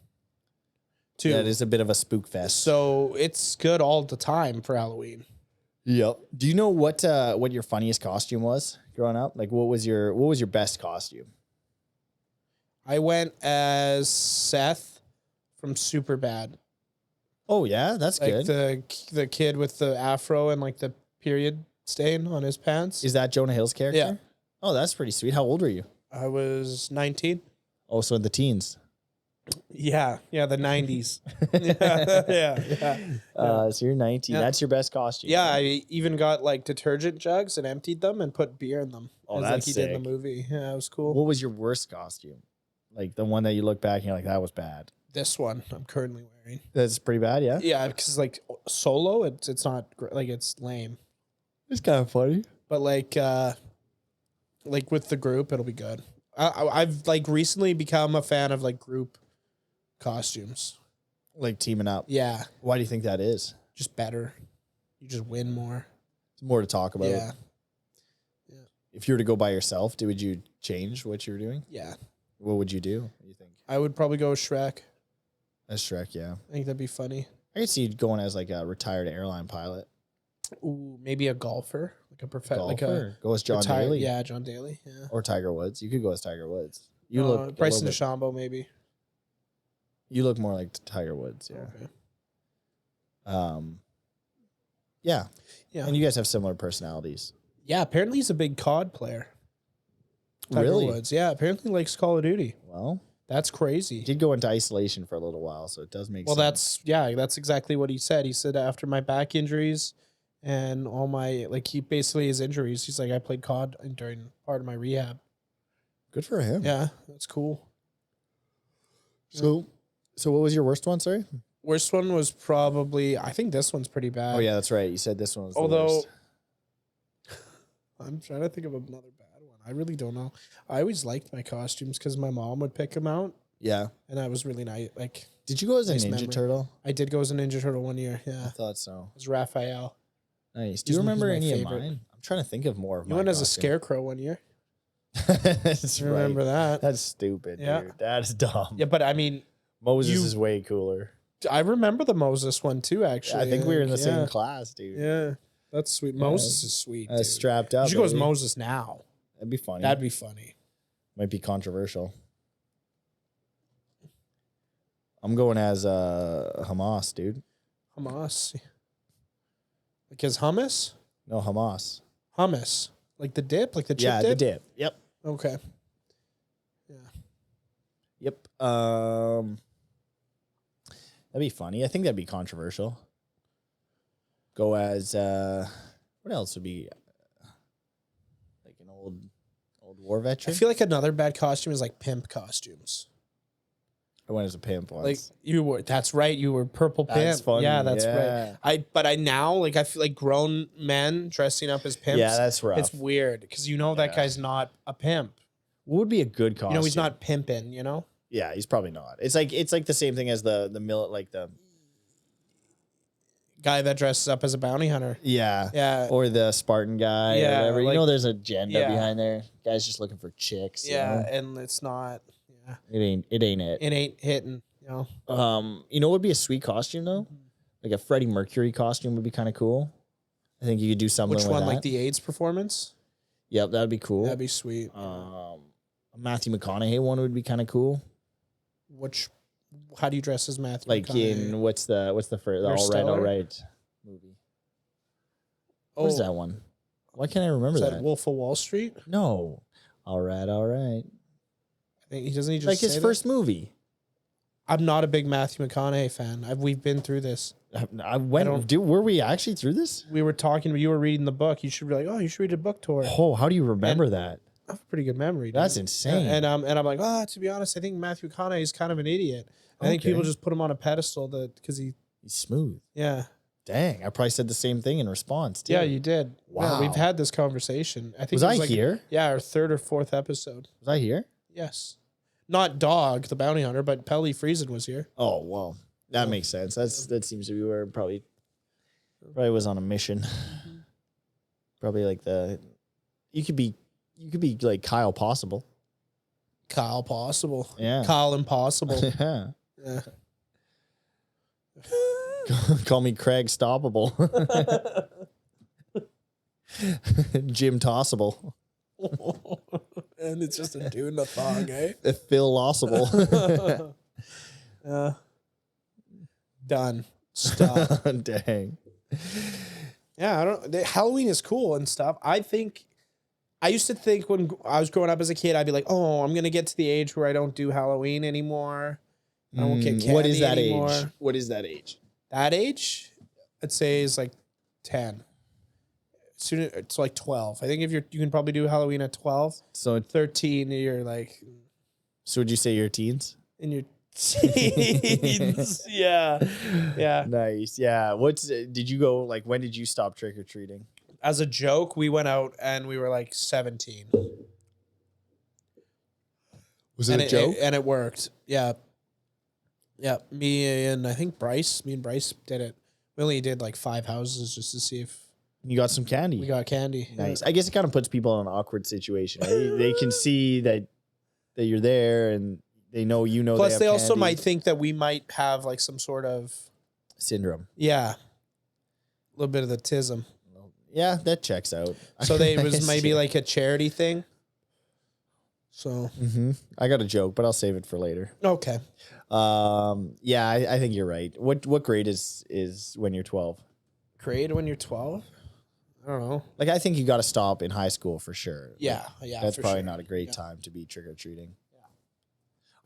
Too. That is a bit of a spook fest. So it's good all the time for Halloween. Yep. Do you know what your funniest costume was growing up? Like, what was your best costume? I went as Seth from Superbad. Oh yeah, that's Like good. the kid with the afro and like the period stain on his pants. Is that Jonah Hill's character? Yeah. Oh, that's pretty sweet. How old were you? I was 19. Oh, so in the teens. Yeah, the 90s. yeah. So you're 19. Yeah. That's your best costume. Yeah, I even got like detergent jugs and emptied them and put beer in them. Oh, as that's like he did in sick. the movie. Yeah, it was cool. What was your worst costume? Like the one that you look back and you're like, that was bad. This one I'm currently wearing. That's pretty bad, yeah? Yeah, because like solo, it's not like it's lame, It's kind of funny. but like with the group, it'll be good. I've like recently become a fan of like group costumes. Like teaming up. Yeah, Why do you think that is? just better. You just win more. It's more to talk about. Yeah, If you were to go by yourself, would you change what you were doing? yeah. What would you do? What do you think? I would probably go with Shrek. As Shrek, yeah. I think that'd be funny. I could see you going as like a retired airline pilot. Ooh, maybe a golfer, like a like a Golfer. Go as John retired- Daly. Yeah, John Daly. Yeah. Or Tiger Woods. You could go as Tiger Woods. You look a Bryson little bit- DeChambeau, maybe. You look more like Tiger Woods, yeah. Okay. Yeah. Yeah. And you guys have similar personalities. Yeah. Apparently, he's a big COD player. Tiger Really? Woods. Yeah. Apparently, likes Call of Duty. Well, That's crazy. he did go into isolation for a little while, so it does make Well, sense. that's exactly what he said. He said after my back injuries and all my he basically his injuries, he's like I played COD during part of my rehab. Good for him. Yeah, that's cool. So what was your worst one, sorry? Worst one was probably I think this one's pretty bad. Oh yeah, that's right. You said this one was the Although worst. I'm trying to think of another bad one. I really don't know. I always liked my costumes because my mom would pick them out, Yeah. and I was really nice. Like Did you go as a Nice Ninja memory. Turtle? I did go as a Ninja Turtle one year. I Yeah, thought so. it was Raphael. Nice. Do you He's remember my any favorite. of mine? I'm trying to think of more of You my went as a costume. Scarecrow one year. That's You remember that? That's stupid, Yeah. dude. That is dumb. Yeah, but I mean, Moses you- is way cooler. I remember the Moses one too. Actually, I think we were in the Yeah. same class, dude. Yeah, that's sweet. Moses is sweet. Dude. Strapped You up. should go as baby. Moses now. That'd be funny. That'd be funny. Might be controversial. I'm going as Hamas, dude. Hamas. Like his hummus? No, Hamas. Hummus. Like the dip? Like the chip Yeah, dip? the dip. Yep. Okay. Yep. That'd be funny. I think that'd be controversial. Go as what else would be like an old war I veteran? feel like another bad costume is like pimp costumes. I went as a pimp once. Like you were that's right, you were purple pimp. That's funny, Yeah, that's yeah. right. I now like I feel like grown men dressing up as pimps. Yeah, that's rough. It's weird because you know that guy's not a pimp. What would be a good costume? You know, he's not pimping, you know? Yeah, he's probably not. It's like the same thing as the guy that dresses up as a bounty hunter. Yeah. Yeah. Or the Spartan guy or Yeah, whatever. You like- know, there's an agenda Yeah. behind there. Guy's just looking for chicks. Yeah, You know? and it's not. Yeah, It ain't it. it ain't hitting. You know. You know what would be a sweet costume though? Like a Freddie Mercury costume would be kind of cool. I think you could do something Which like one? that. Like the AIDS performance? Yep, that'd be cool. That'd be sweet. A Matthew McConaughey one would be kind of cool. Which? How do you dress as Matthew? Like McConaughey? in what's the first all right movie? What is that one? Why can't I remember Is that? that Wolf of Wall Street? No. All right. I think he doesn't. He just Like his say first movie. that? I'm not a big Matthew McConaughey fan. We've been through this. Were we actually through this? We were talking. You were reading the book. You should be like, oh, you should read a book tour. Oh, how do you remember that? I have a pretty good memory. Dude. That's insane. And I'm like, to be honest, I think Matthew McConaughey is kind of an idiot. I think people just put him on a pedestal because he's smooth. Yeah. Dang, I probably said the same thing in response too. Yeah, you did. Wow. Yeah, we've had this conversation. I think Was it I like, here? Yeah, our third or fourth episode. Was I here? Yes. Not Dog, the bounty hunter, but Pelle Friesen was here. Oh well, that makes sense. That seems to be where probably was on a mission. Probably like you could be like Kyle Possible. Kyle Possible. Yeah. Kyle Impossible. Yeah. Yeah. Call me Craig Stoppable. Jim Tossable. And it's just a dude in a thong, eh? Phil Lossable. Done. Stop. Dang. Yeah, Halloween is cool and stuff. I used to think when I was growing up as a kid, I'd be like, oh, I'm going to get to the age where I don't do Halloween anymore. I won't get candy What is that anymore. age? What is that age? That age, I'd say is like 10. Soon it's like 12. I think if you can probably do Halloween at 12. So 13, you're like So would you say you're teens? in your teens. Yeah. Yeah. Nice. Yeah. Did you go like when did you stop trick or treating? As a joke, we went out and we were like 17. Was it a joke? And it worked. Yeah. Yeah. Me and Bryce did it. We only did like 5 houses just to see if You got some candy. we got candy. Nice. I guess it kind of puts people in an awkward situation. Right? They can see that you're there and they know you know. Plus, they also candy. might think that we might have like some sort of syndrome. a little bit of the tism. Yeah, that checks out. So it was maybe like a charity thing. So I got a joke, but I'll save it for later. okay. Yeah, I think you're right. What grade is when you're 12? Grade when you're 12? I don't know. Like I think you got to stop in high school for sure. Yeah. That's for probably sure. not a great time to be trick or treating.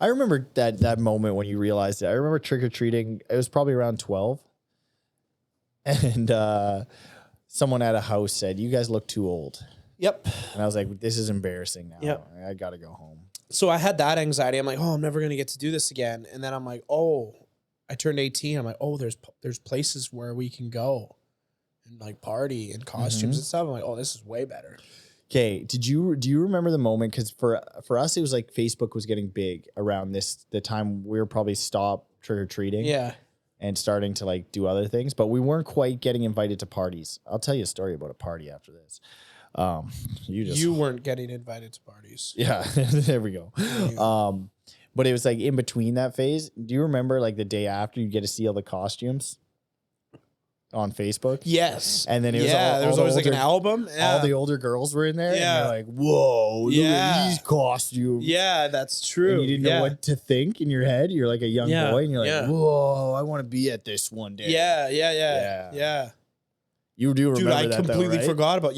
I remember that moment when you realized it. I remember trick or treating. It was probably around 12, and someone at a house said, "You guys look too old." Yep. And I was like, "This is embarrassing now. Yep. I got to go home." So I had that anxiety. I'm like, oh, I'm never going to get to do this again. And then I'm like, oh, I turned 18. I'm like, oh, there's places where we can go and like party and costumes and stuff. I'm like, oh, this is way better. Okay, do you remember the moment? Because for us, it was like Facebook was getting big around the time we were probably stopped trick or treating. Yeah. And starting to like do other things, but we weren't quite getting invited to parties. I'll tell you a story about a party after this. You weren't getting invited to parties. Yeah, there we go. But it was like in between that phase. Do you remember like the day after you get to see all the costumes on Facebook? Yes. And then it was there was always like an album. Yeah. All the older girls were in there. Yeah. And you're like, whoa, look at these costumes. Yeah, that's true. And you didn't know what to think in your head. You're like a young boy and you're like, whoa, I want to be at this one day. Yeah. You do remember Dude, I that completely though, right? forgot about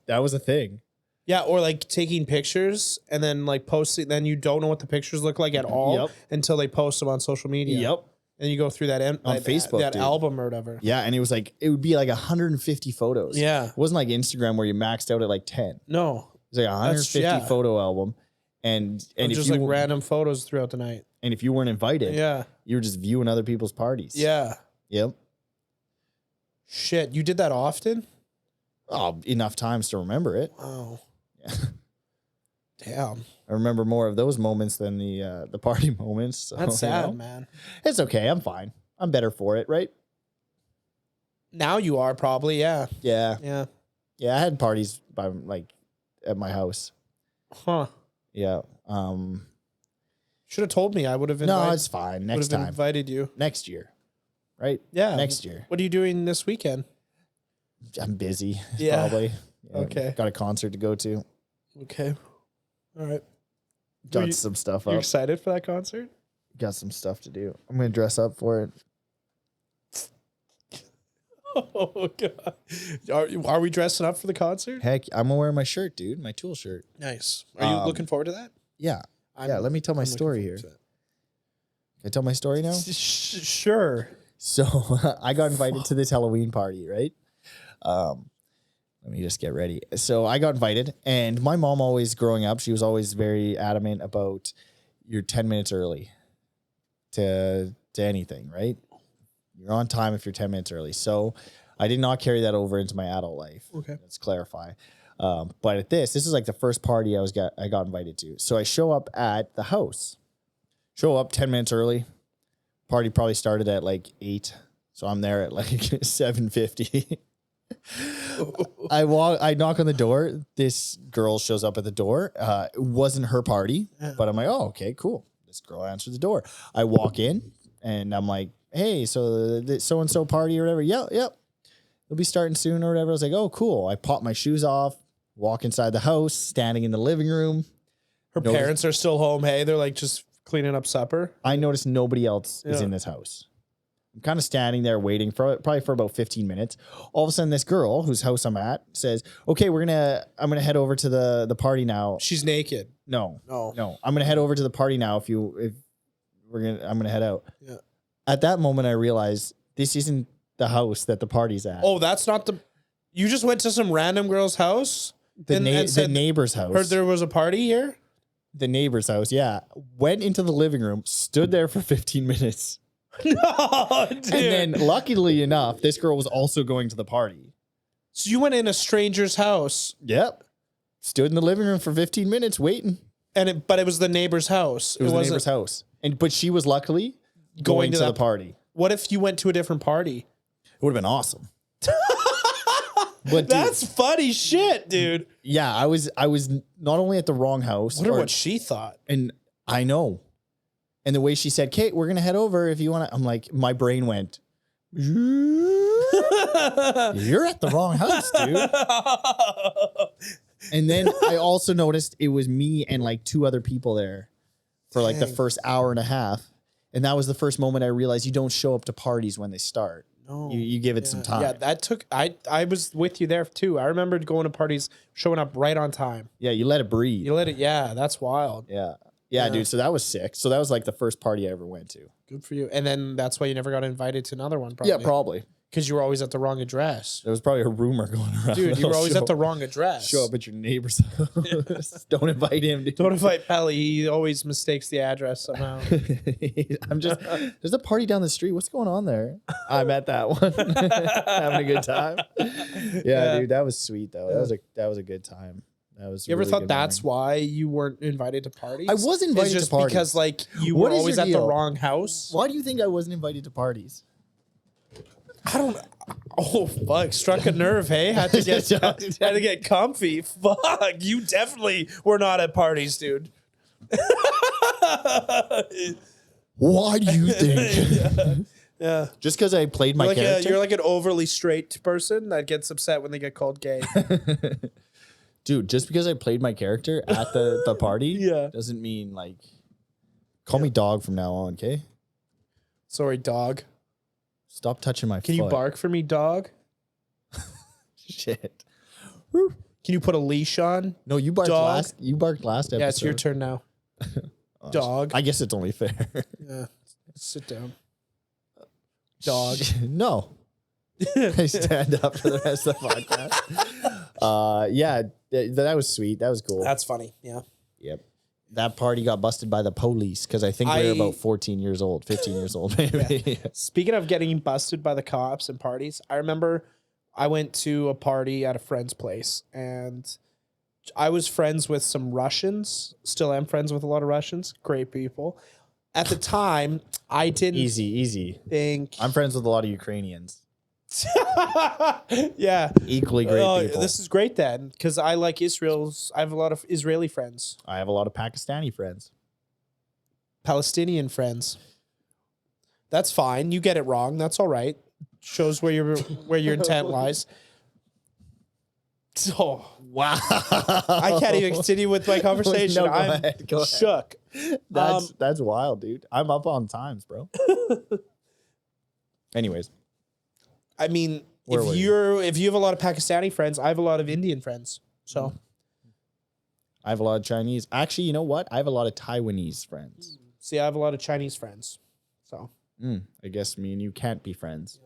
That was a thing. Yeah, or like taking pictures and then like posting, then you don't know what the pictures look like at all until they post them on social media. Yep. And you go through that on Facebook, that dude. album or whatever. Yeah, and it was like it would be like 150 photos. Yeah. It wasn't like Instagram where you maxed out at like 10. No. It was like a 150 photo album. And if just you like random photos throughout the night. And if you weren't invited, you were just viewing other people's parties. Yeah. Yep. Shit, you did that often? Oh, enough times to remember it. Wow. Yeah. Damn. I remember more of those moments than the party moments. So, That's sad, man. It's okay. I'm fine. I'm better for it, right? Now you are probably, yeah. Yeah. Yeah. Yeah, I had parties by like at my house. Huh. Yeah. Should have told me. I would have invited. No, it's fine. Next time. Invited you. Next year. Right? Yeah. Next year. What are you doing this weekend? I'm busy. Yeah. Probably. Yeah, Okay. Got a concert to go to. Okay. All right. Got some stuff You up. excited for that concert? Got some stuff to do. I'm gonna dress up for it. Oh god. Are we dressing up for the concert? Heck, I'm gonna wear my shirt, dude. My Tool shirt. Nice. Are you looking forward to that? Yeah. Let me tell my story here. Can I tell my story now? Sure. So I got invited to this Halloween party, right? Let me just get ready. So I got invited, and my mom always growing up, she was always very adamant about you're 10 minutes early to anything, right? You're on time if you're 10 minutes early. So I did not carry that over into my adult life. Okay. Let's clarify. But at this is like the first party I got invited to. So I show up at the house. Show up 10 minutes early. Party probably started at like 8. So I'm there at like 7:50. I knock on the door. This girl shows up at the door. It wasn't her party, but I'm like, oh, okay, cool. This girl answered the door. I walk in and I'm like, hey, so the so-and-so party or whatever. Yep. It'll be starting soon or whatever. I was like, oh, cool. I pop my shoes off, walk inside the house, standing in the living room. Her parents are still home. Hey, they're like just cleaning up supper. I noticed nobody else is in this house. I'm kind of standing there waiting probably for about 15 minutes. All of a sudden, this girl whose house I'm at says, okay, I'm gonna head over to the party now. She's naked. No. I'm gonna head over to the party now. I'm gonna head out. Yeah. At that moment, I realized this isn't the house that the party's at. Oh, that's not the. You just went to some random girl's house. The neighbor's house. Heard there was a party here. The neighbor's house. Yeah. Went into the living room, stood there for 15 minutes. No, dude. And then, luckily enough, this girl was also going to the party. So you went in a stranger's house. Yep. Stood in the living room for 15 minutes waiting. But it was the neighbor's house. It was the neighbor's house. But she was luckily going to the party. What if you went to a different party? It would have been awesome. But that's funny shit, dude. Yeah, I was not only at the wrong house. Wonder what she thought. And I know. And the way she said, Kate, we're going to head over if you want to. I'm like, my brain went, you're at the wrong house, dude. And then I also noticed it was me and like 2 other people there for like the first hour and a half. And that was the first moment I realized you don't show up to parties when they start. No. You give it some time. Yeah, that took, I was with you there too. I remember going to parties, showing up right on time. Yeah, you let it breathe. Yeah, that's wild. Yeah, dude. So that was sick. So that was like the first party I ever went to. Good for you. And then that's why you never got invited to another one, probably. Yeah, probably. Because you were always at the wrong address. There was probably a rumor going around. Dude, you were always at the wrong address. Show up at your neighbor's house. Don't invite him. Dude. Don't invite Pelle. He always mistakes the address somehow. There's a party down the street. What's going on there? I'm at that one. Having a good time. Yeah, dude, that was sweet though. That was a good time. That was. You ever thought that's why you weren't invited to parties? I was invited to parties. Because like you were always at the wrong house. Why do you think I wasn't invited to parties? I don't. Oh fuck! Struck a nerve. Hey, had to get comfy. Fuck! You definitely were not at parties, dude. Why do you think? Yeah. Just because I played my character. You're like an overly straight person that gets upset when they get called gay. Dude, just because I played my character at the party, doesn't mean like. Call me dog from now on, okay? Sorry, dog. Stop touching my foot. Can you bark for me, dog? Shit. Can you put a leash on? No, you barked last. You barked last episode. Yeah, it's your turn now. Dog. I guess it's only fair. Yeah. Sit down. Dog. No. I stand up for the rest of the podcast. Yeah, that was sweet. That was cool. That's funny. Yeah. Yep. That party got busted by the police because I think we were about 14 years old, 15 years old, maybe. Yeah. Speaking of getting busted by the cops and parties, I remember I went to a party at a friend's place and I was friends with some Russians. Still am friends with a lot of Russians. Great people. At the time, I didn't Easy. think... I'm friends with a lot of Ukrainians. Yeah. Equally great people. This is great then, because I like Israel's. I have a lot of Israeli friends, I have a lot of Pakistani friends. Palestinian friends. That's fine. You get it wrong. That's all right. Shows where your intent lies. So Wow. I can't even continue with my conversation. No, go I'm ahead, go ahead. shook. That's wild, dude. I'm up on times, bro. Anyways, I mean, Where were you? if you have a lot of Pakistani friends, I have a lot of Indian friends. So I have a lot of Chinese. Actually, you know what? I have a lot of Taiwanese friends. see, I have a lot of Chinese friends. So I guess me and you can't be friends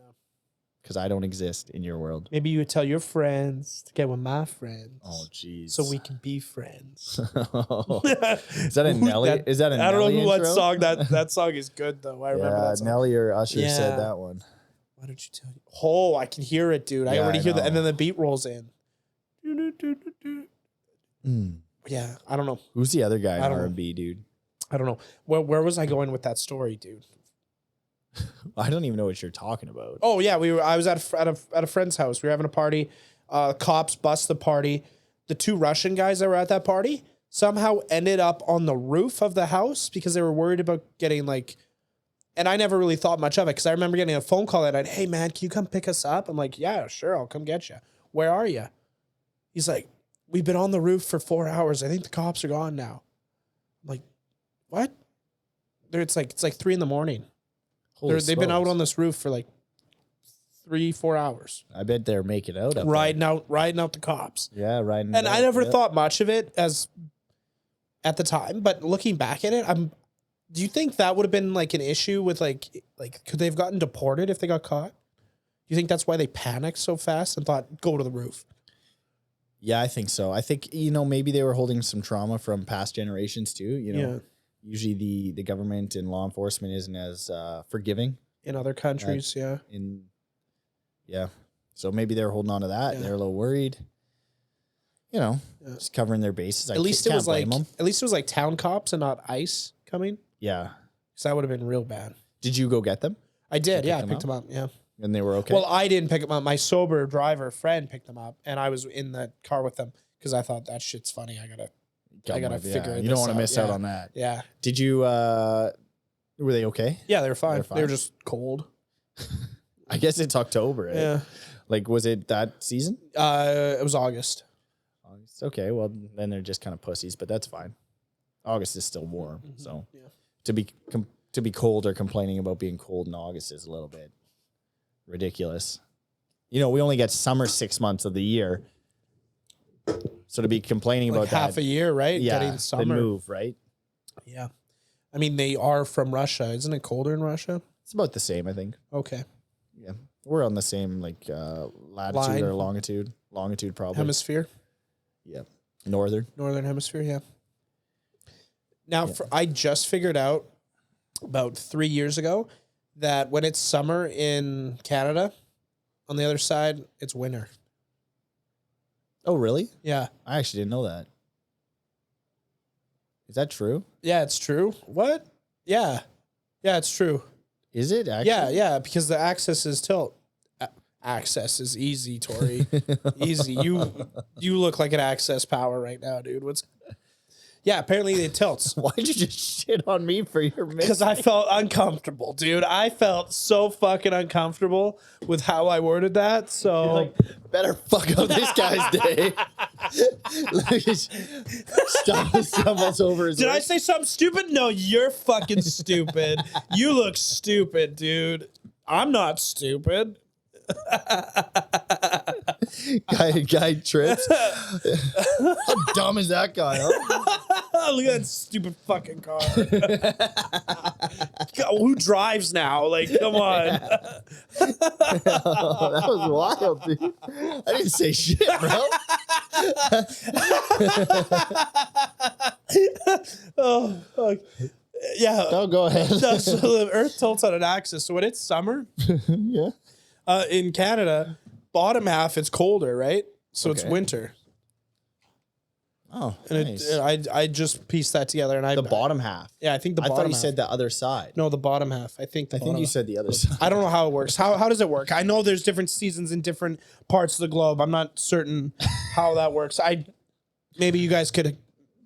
because I don't exist in your world. maybe you would tell your friends to get with my friends. Oh, jeez. So we can be friends. Is that a Nelly? Is that a Nelly I don't know what intro? song that song is good though. I remember that song. Nelly or Usher Yeah. said that one. Why don't you tell me? Oh, I can hear it, dude. I Yeah, already I hear that, and know. then the beat rolls in. Yeah, I don't know. Who's the other guy in I don't know. R&B, dude? I don't know. Where was I going with that story, dude? I don't even know what you're talking about. Oh yeah, I was at a friend's house. We were having a party. Cops bust the party. The two Russian guys that were at that party somehow ended up on the roof of the house because they were worried about getting like. And I never really thought much of it because I remember getting a phone call that night. Hey man, can you come pick us up? I'm like, yeah, sure, I'll come get you. Where are you? He's like, we've been on the roof for 4 hours. I think the cops are gone now. I'm like, what? It's like 3 a.m. Holy They've been out smokes. on this roof for like 3-4 hours. I bet they're making out up Riding out the cops. there. Yeah, riding. And it I out, never yeah. thought much of it as at the time, but looking back at it, do you think that would have been like an issue with like could they have gotten deported if they got caught? Do you think that's why they panicked so fast and thought go to the roof? Yeah, I think so. I think, maybe they were holding some trauma from past generations too. Usually the government and law enforcement isn't as forgiving In other countries, yeah. So maybe they were holding on to that. Yeah. They're a little worried. Just covering their bases. At least it was like town cops and not ICE coming. Yeah. So that would have been real bad. Did you go get them? I did, yeah. I them picked them up, yeah. And they were okay? Well, I didn't pick them up. My sober driver friend picked them up, and I was in the car with them because I thought that shit's funny. I gotta figure it. You don't want to miss out on that. Yeah, Did you? Were they okay? yeah, they were fine. They're fine. They were just cold. I guess it's October. Eh? Yeah, Like, was it that season? it was August. August. Okay, well then they're just kind of pussies, but that's fine. August is still warm, so Yeah. to be cold or complaining about being cold in August is a little bit ridiculous. We only get summer 6 months of the year, so to be complaining Like about half that, a year, right? yeah, Getting the summer. move, right? Yeah, I mean they are from Russia. Isn't it colder in Russia? It's about the same, I think. Okay, Yeah, we're on the same latitude Line. or longitude probably. hemisphere, Yeah, northern. northern hemisphere. Yeah. Now, I just figured out about 3 years ago that when it's summer in Canada, on the other side, it's winter. Oh, really? Yeah. I actually didn't know that. Is that true? Yeah, it's true. What? Yeah. Yeah, it's true. Is it actually? Yeah, because the axis is tilt. Access is easy, Torrie. Easy. You look like an access power right now, dude. Yeah, apparently it tilts. Why'd you just shit on me for your Because I felt uncomfortable, dude. I felt so fucking uncomfortable with how I worded that. So better fuck up this guy's day. Stumbles over his did I words. say something stupid? No, you're fucking stupid. You look stupid, dude. I'm not stupid. guy trips. How dumb is that guy? Huh? Look at that stupid fucking car. God, who drives now? Like, come on. That was wild, dude. I didn't say shit, bro. Oh, fuck. Yeah. No, go ahead. So the Earth tilts on an axis. So when it's summer, Yeah. in Canada, bottom half it's colder, right? So it's Okay. winter. Oh, And nice. I just pieced that together, and The bottom half. Yeah, I think the I bottom thought you half. said the other side. No, the bottom half. I think You said the other side. I don't know how it works. How does it work? I know there's different seasons in different parts of the globe. I'm not certain how that works. Maybe you guys could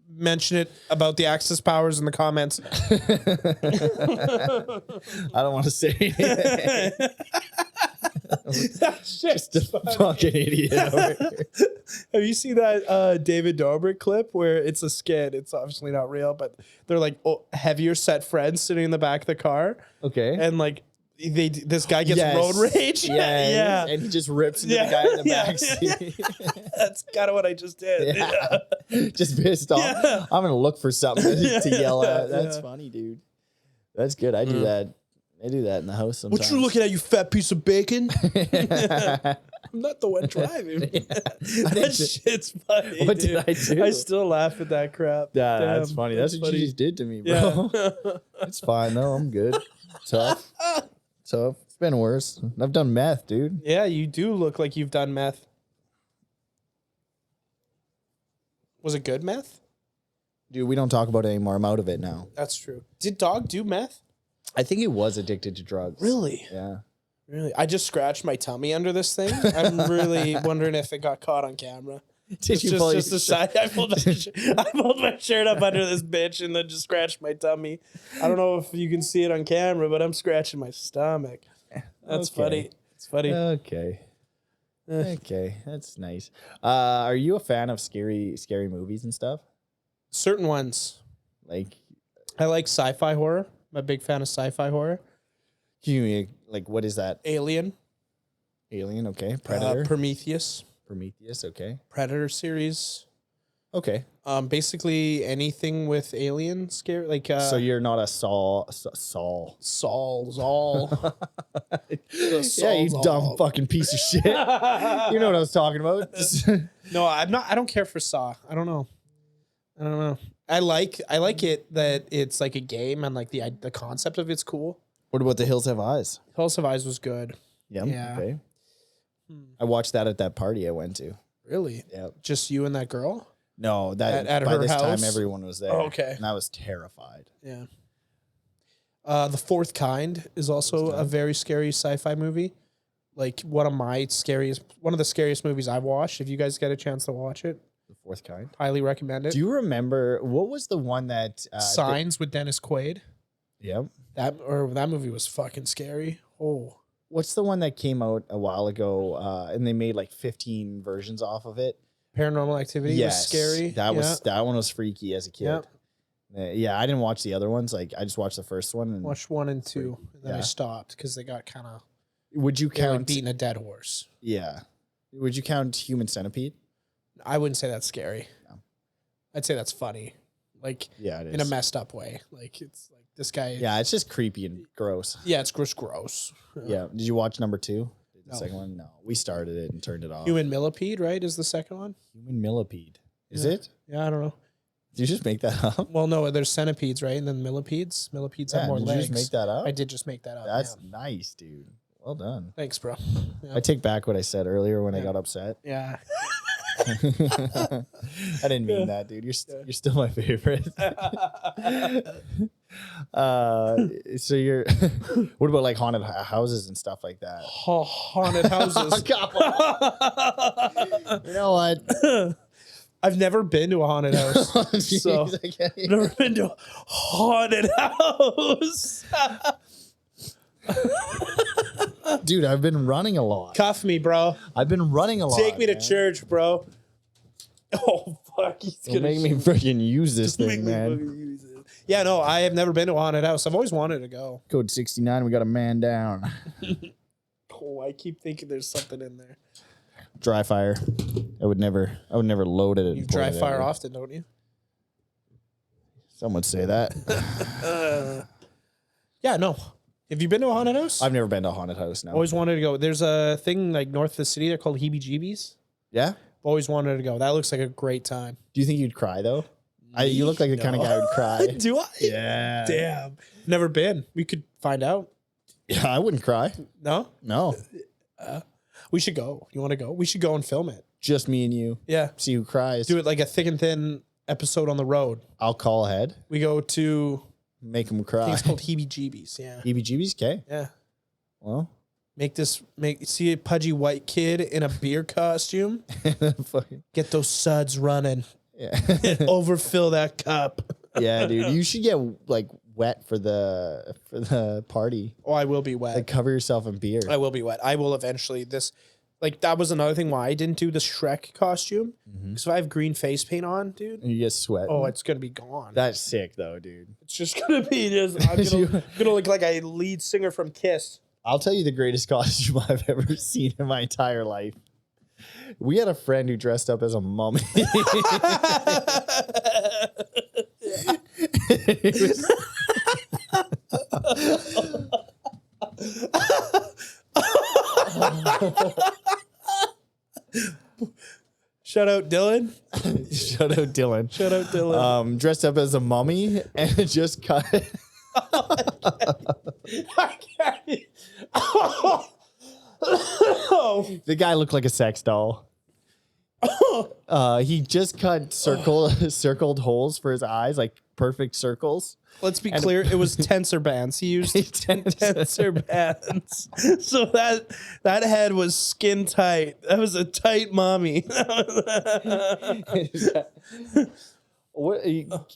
mention it about the Axis powers in the comments. I don't want to say anything. Just a fucking idiot over here. Have you seen that David Dobrik clip where it's a skit? It's obviously not real, but they're like heavier set friends sitting in the back of the car. Okay. And like this guy gets Yes. road rage. Yeah. And he just rips into the guy in the back seat. That's kind of what I just did. Yeah. Just pissed off. Yeah. I'm going to look for something to yell at. That's funny, dude. That's good. I do that. I do that in the house sometimes. What you looking at, you fat piece of bacon? I'm not the one driving. That shit's funny. What dude. did I do? I still laugh at that crap. Yeah, Damn, that's funny. That's what you just did to me, bro. Yeah. It's fine though. I'm good. Tough. It's been worse. I've done meth, dude. Yeah, you do look like you've done meth. Was it good meth? Dude, we don't talk about it anymore. I'm out of it now. That's true. Did Dog do meth? I think he was addicted to drugs. Really? Yeah. Really? I just scratched my tummy under this thing. I'm really wondering if it got caught on camera. Did you pull just aside? I pulled my shirt up under this bitch and then just scratched my tummy. I don't know if you can see it on camera, but I'm scratching my stomach. That's funny. It's funny. Okay. Okay, that's nice. Are you a fan of scary movies and stuff? Certain ones. Like, I like sci-fi horror. I'm a big fan of sci-fi horror. can you like what is that? Alien. Alien, okay. Predator. Prometheus. Prometheus, okay. Predator series. Okay. Basically anything with alien scare, like So you're not a Saul. Zol. Yeah, you dumb fucking piece of shit. You know what I was talking about. No, I'm not. I don't care for Saw. I don't know. I like it that it's like a game and like the concept of it's cool. What about The Hills Have Eyes? Hills of Eyes was good. Yeah. Yeah. Okay. I watched that at that party I went to. Really? Yeah. Just you and that girl? No, that At by her this house? time everyone was there. Oh, okay. And I was terrified. Yeah. The Fourth Kind is also a very scary sci-fi movie. Like one of the scariest movies I've watched. If you guys get a chance to watch it, The Fourth Kind. highly recommend it. Do you remember what was the one that Signs with Dennis Quaid? Yep. That movie was fucking scary. Oh. What's the one that came out a while ago and they made like 15 versions off of it? Paranormal Activity was scary. That one was freaky as a kid. Yep. Yeah, I didn't watch the other ones. Like I just watched the first one. And Watched 1 and 2, and then I Yeah. stopped because they got kind of would you count? beating a dead horse. Yeah. Would you count Human Centipede? I wouldn't say that's scary. No. I'd say that's funny, like Yeah, it is. in a messed up way. Like it's like this guy. Yeah, it's just creepy and gross. Yeah, it's gross. Yeah. Did you watch number 2? The No. second one? No. We started it and turned it off. Human Millipede, right? Is the second one? Human Millipede. Is Yeah. it? Yeah, I don't know. Did you just make that up? Well, no, there's centipedes, right? And then millipedes. Millipedes have more did legs. you just make that up? I did just make that up. That's yeah. nice, dude. Well done. Thanks, bro. I take back what I said earlier when I got upset. Yeah. I didn't mean that, dude. You're still my favorite. So you're. What about like haunted houses and stuff like that? Haunted houses. You know what? I've never been to a haunted house. Jeez, So I can't I've never been to a haunted house. Dude, I've been running a lot. Cuff me, bro. I've been running a lot. Take me to man. church, bro. Oh, fuck. He's Don't make me freaking use this Make thing, me man. fucking use it. Yeah, no, I have never been to a haunted house. I've always wanted to go. Code 69. We got a man down. Oh, I keep thinking there's something in there. Dry fire. I would never load it. You and pull dry it fire out. often, don't you? Some would say that. Yeah, no. Have you been to a haunted house? I've never been to a haunted house. No. Always wanted to go. There's a thing like north of the city. They're called heebie-jeebies. Yeah. Always wanted to go. That looks like a great time. Do you think you'd cry though? You look like the kind of guy who'd cry. Do I? Yeah. Damn. Never been. We could find out. Yeah, I wouldn't cry. No? No. We should go. You want to go? We should go and film it. Just me and you. Yeah. See who cries. Do it like a Thick and Thin episode on the road. I'll call ahead. We go to... Make him I cry. think it's called Heebie-Jeebies. Yeah. Heebie-jeebies? Okay. Yeah. Well. See a pudgy white kid in a beer costume. Get those suds running. Yeah. Overfill that cup. Yeah, dude. You should get like wet for the party. Oh, I will be wet. Like cover yourself in beer. I will be wet. I will eventually. That was another thing why I didn't do the Shrek costume. Because if I have green face paint on, dude. And you get sweat. Oh, it's going to be gone. That's sick though, dude. It's just going to be just. I'm going to look like a lead singer from Kiss. I'll tell you the greatest costume I've ever seen in my entire life. We had a friend who dressed up as a mummy. Shout out Dylan. Shout out Dylan. Shout out Dylan. Dressed up as a mummy and it just cut. I can't. The guy looked like a sex doll. He just cut circled holes for his eyes, like perfect circles. Let's be clear, it was tensor bands. He used tensor bands. So that head was skin tight. That was a tight mommy.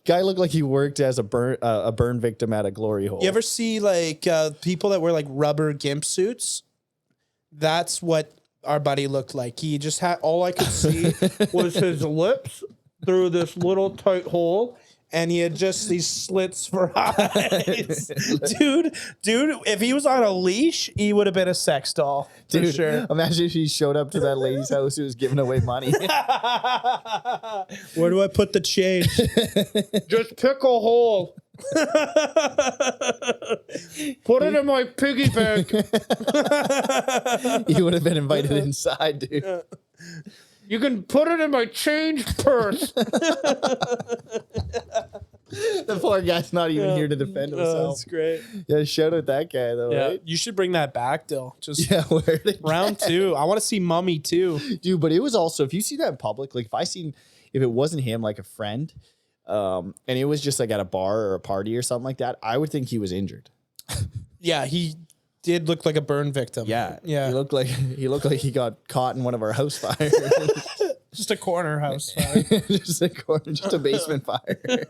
Guy looked like he worked as a burn victim at a glory hole. You ever see like people that wear like rubber gimp suits? That's what our buddy looked like. He just had, all I could see was his lips through this little tight hole. And he had just these slits for eyes. dude, if he was on a leash, he would have been a sex doll. For Dude, sure. Imagine if he showed up to that lady's house who was giving away money. Where do I put the change? Just pick a hole. Put it in my piggy bank. He would have been invited inside, dude. You can put it in my change purse. The poor guy's not even here to defend himself. That's great. Yeah, shout out that guy though, right? You should bring that back, Dill. Just Yeah, where did round 2. I want to see Mummy too. Dude, but it was also, if you see that in public, like if it wasn't him, like a friend, and it was just like at a bar or a party or something like that, I would think he was injured. Yeah, he did look like a burn victim. Yeah. Yeah. He looked like he got caught in one of our house fires. Just a corner house fire. just a basement fire.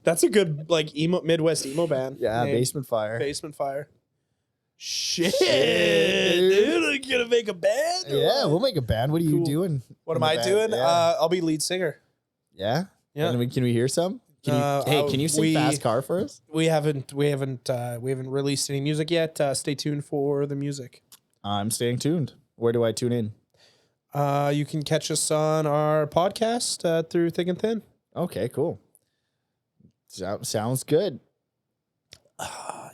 That's a good like Midwest emo band. Yeah, name. basement fire. Basement fire. Shit, dude. Are you gonna make a band? Yeah, we'll make a band. What are you doing? What am I doing? Yeah. I'll be lead singer. Yeah? Yeah. Can we hear some? Can you sing Fast Car for us? We haven't released any music yet. Stay tuned for the music. I'm staying tuned. Where do I tune in? You can catch us on our podcast through Thick and Thin. Okay, cool. Sounds good. Yeah.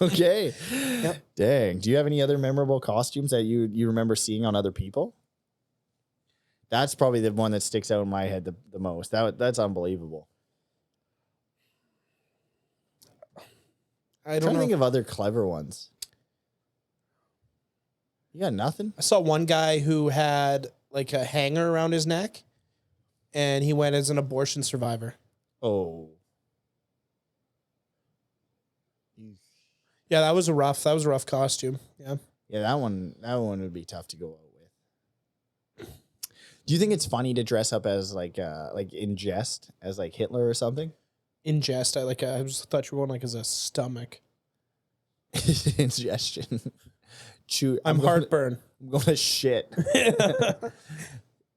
Okay. Yep. Dang. Do you have any other memorable costumes that you remember seeing on other people? That's probably the one that sticks out in my head the most. That's unbelievable. I don't trying know. to think of other clever ones. You got nothing? I saw one guy who had like a hanger around his neck, and he went as an abortion survivor. Oh. Yeah, that was a rough costume. Yeah. Yeah, that one would be tough to go out with. Do you think it's funny to dress up as like in jest as like Hitler or something? In jest, I just thought you were going like as a stomach. Ingestion. I'm heartburn. I'm going to shit.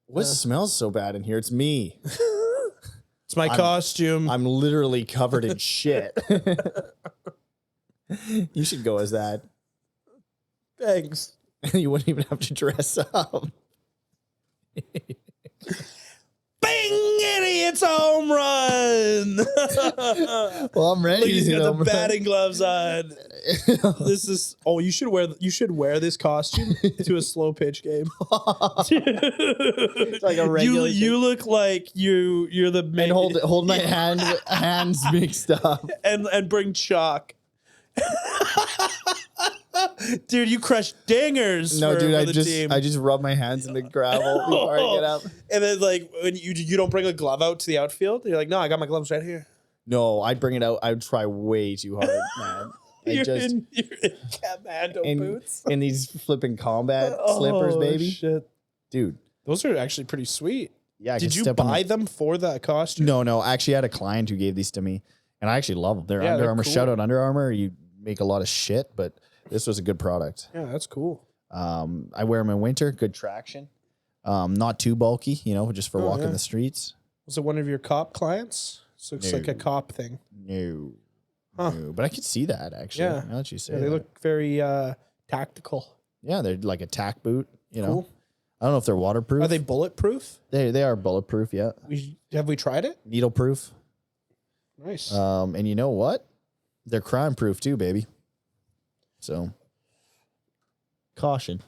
What smells so bad in here? It's me. It's my costume. I'm literally covered in shit. You should go as that. Thanks. You wouldn't even have to dress up. Bing! Idiots home run! Well, I'm ready. Look, he's got the batting gloves on. This is. Oh, you should wear this costume to a slow pitch game. It's like a regular. You look like you're the main. And hold my hands mixed up and bring chalk. Dude, you crush dingers. No, dude, for the team. I just rub my hands in the gravel before I get up. And then like when you don't bring a glove out to the outfield, you're like, no, I got my gloves right here. No, I'd bring it out. I'd try way too hard, man. You're in commando boots. In these flipping combat slippers, baby. Shit. Dude. Those are actually pretty sweet. Yeah. Did you buy them for that costume? No. I actually had a client who gave these to me, and I actually love them. They're Under Armour. Cool. Shout out Under Armour. You make a lot of shit, but this was a good product. Yeah, that's cool. I wear them in winter. Good traction. Not too bulky, just for walking the streets. Was it one of your cop clients? So it's like a cop thing. No. No. But I could see that, actually. Yeah. Now that you say they look very tactical. Yeah, they're like a tack boot, Cool. I don't know if they're waterproof. Are they bulletproof? They are bulletproof, yeah. Have we tried it? Needle proof. Nice. And you know what? They're crime proof too, baby. So caution.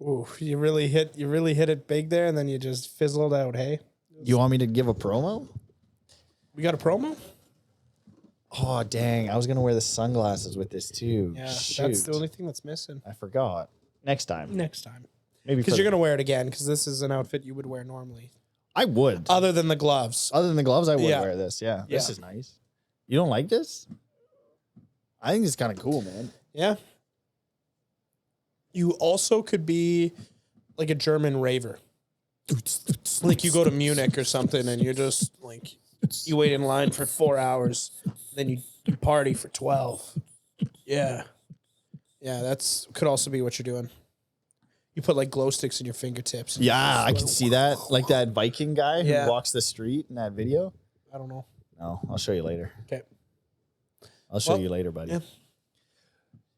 Ooh, you really hit it big there, and then you just fizzled out. Hey, you want me to give a promo? We got a promo? Oh dang! I was gonna wear the sunglasses with this too. Yeah, Shoot. that's the only thing that's missing. I forgot. Next time. Maybe because you're gonna wear it again. Because this is an outfit you would wear normally. I would. Other than the gloves. I would wear this. Yeah. This is nice. You don't like this? I think it's kind of cool, man. Yeah. You also could be like a German raver. Like you go to Munich or something and you're just like, you wait in line for 4 hours, then you party for 12. Yeah. Yeah, could also be what you're doing. You put like glow sticks in your fingertips. Yeah, I can see that. Like that Viking guy who walks the street in that video. I don't know. No, I'll show you later. Okay. I'll show you later, buddy.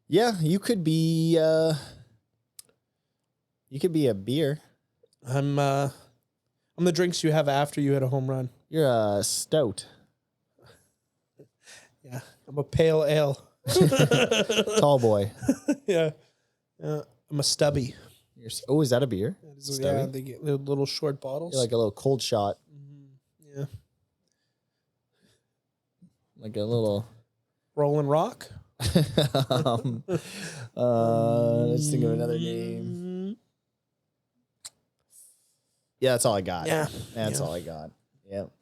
Yeah, you could be a beer. I'm the drinks you have after you hit a home run. You're a stout. Yeah, I'm a pale ale. Tall boy. Yeah. I'm a stubby. Is that a beer? Yeah, they get little short bottles. You're like a little cold shot. Yeah. Like a little Rolling Rock. Let's think of another name. Yeah, that's all I got. Yeah. That's all I got. Yep.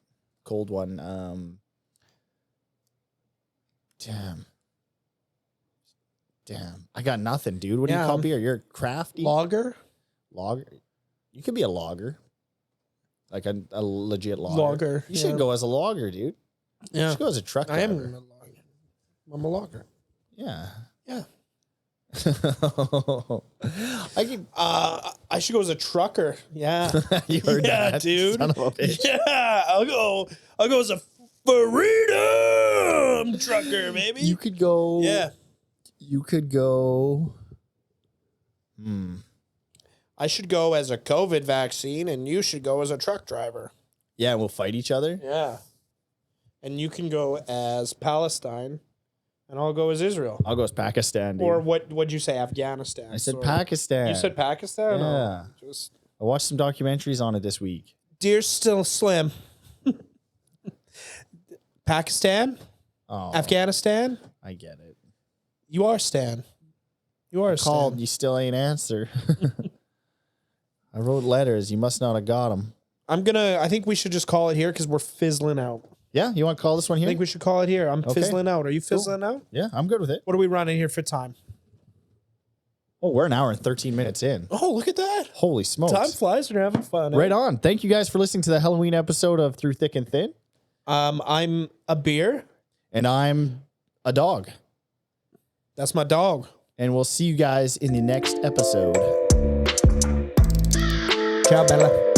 Cold one. Damn. I got nothing, dude. What do you call beer? You're crafty? Lager? Lager. You could be a lager. Like a legit lager. Lager. You should go as a lager, dude. Yeah. You should go as a truck driver. I am a lager. I'm a lager. Yeah. Yeah. I should go as a trucker. Yeah. You heard that, dude. Son of a bitch. Yeah. I'll go as a freedom trucker, baby. You could go. Yeah. You could go. I should go as a COVID vaccine, and you should go as a truck driver. Yeah, we'll fight each other. Yeah. And you can go as Palestine, and I'll go as Israel. I'll go as Pakistan, dude. Or what'd you say, Afghanistan? I said Pakistan. You said Pakistan? Yeah. I watched some documentaries on it this week. Dear Still Slim. Pakistan? Oh, Afghanistan? I get it. You are Stan. You are Called, Stan. you still ain't answer. I wrote letters. You must not have got them. I think we should just call it here because we're fizzling out. Yeah, you want to call this one here? I think we should call it here. I'm fizzling out. Are you fizzling out? Yeah, I'm good with it. What are we running here for time? Oh, we're an hour and 13 minutes in. Oh, look at that. Holy smokes. Time flies when you're having fun. Right on. Thank you guys for listening to the Halloween episode of Through Thick and Thin. I'm a beer. And I'm a dog. That's my dog. And we'll see you guys in the next episode. Ciao, Bella.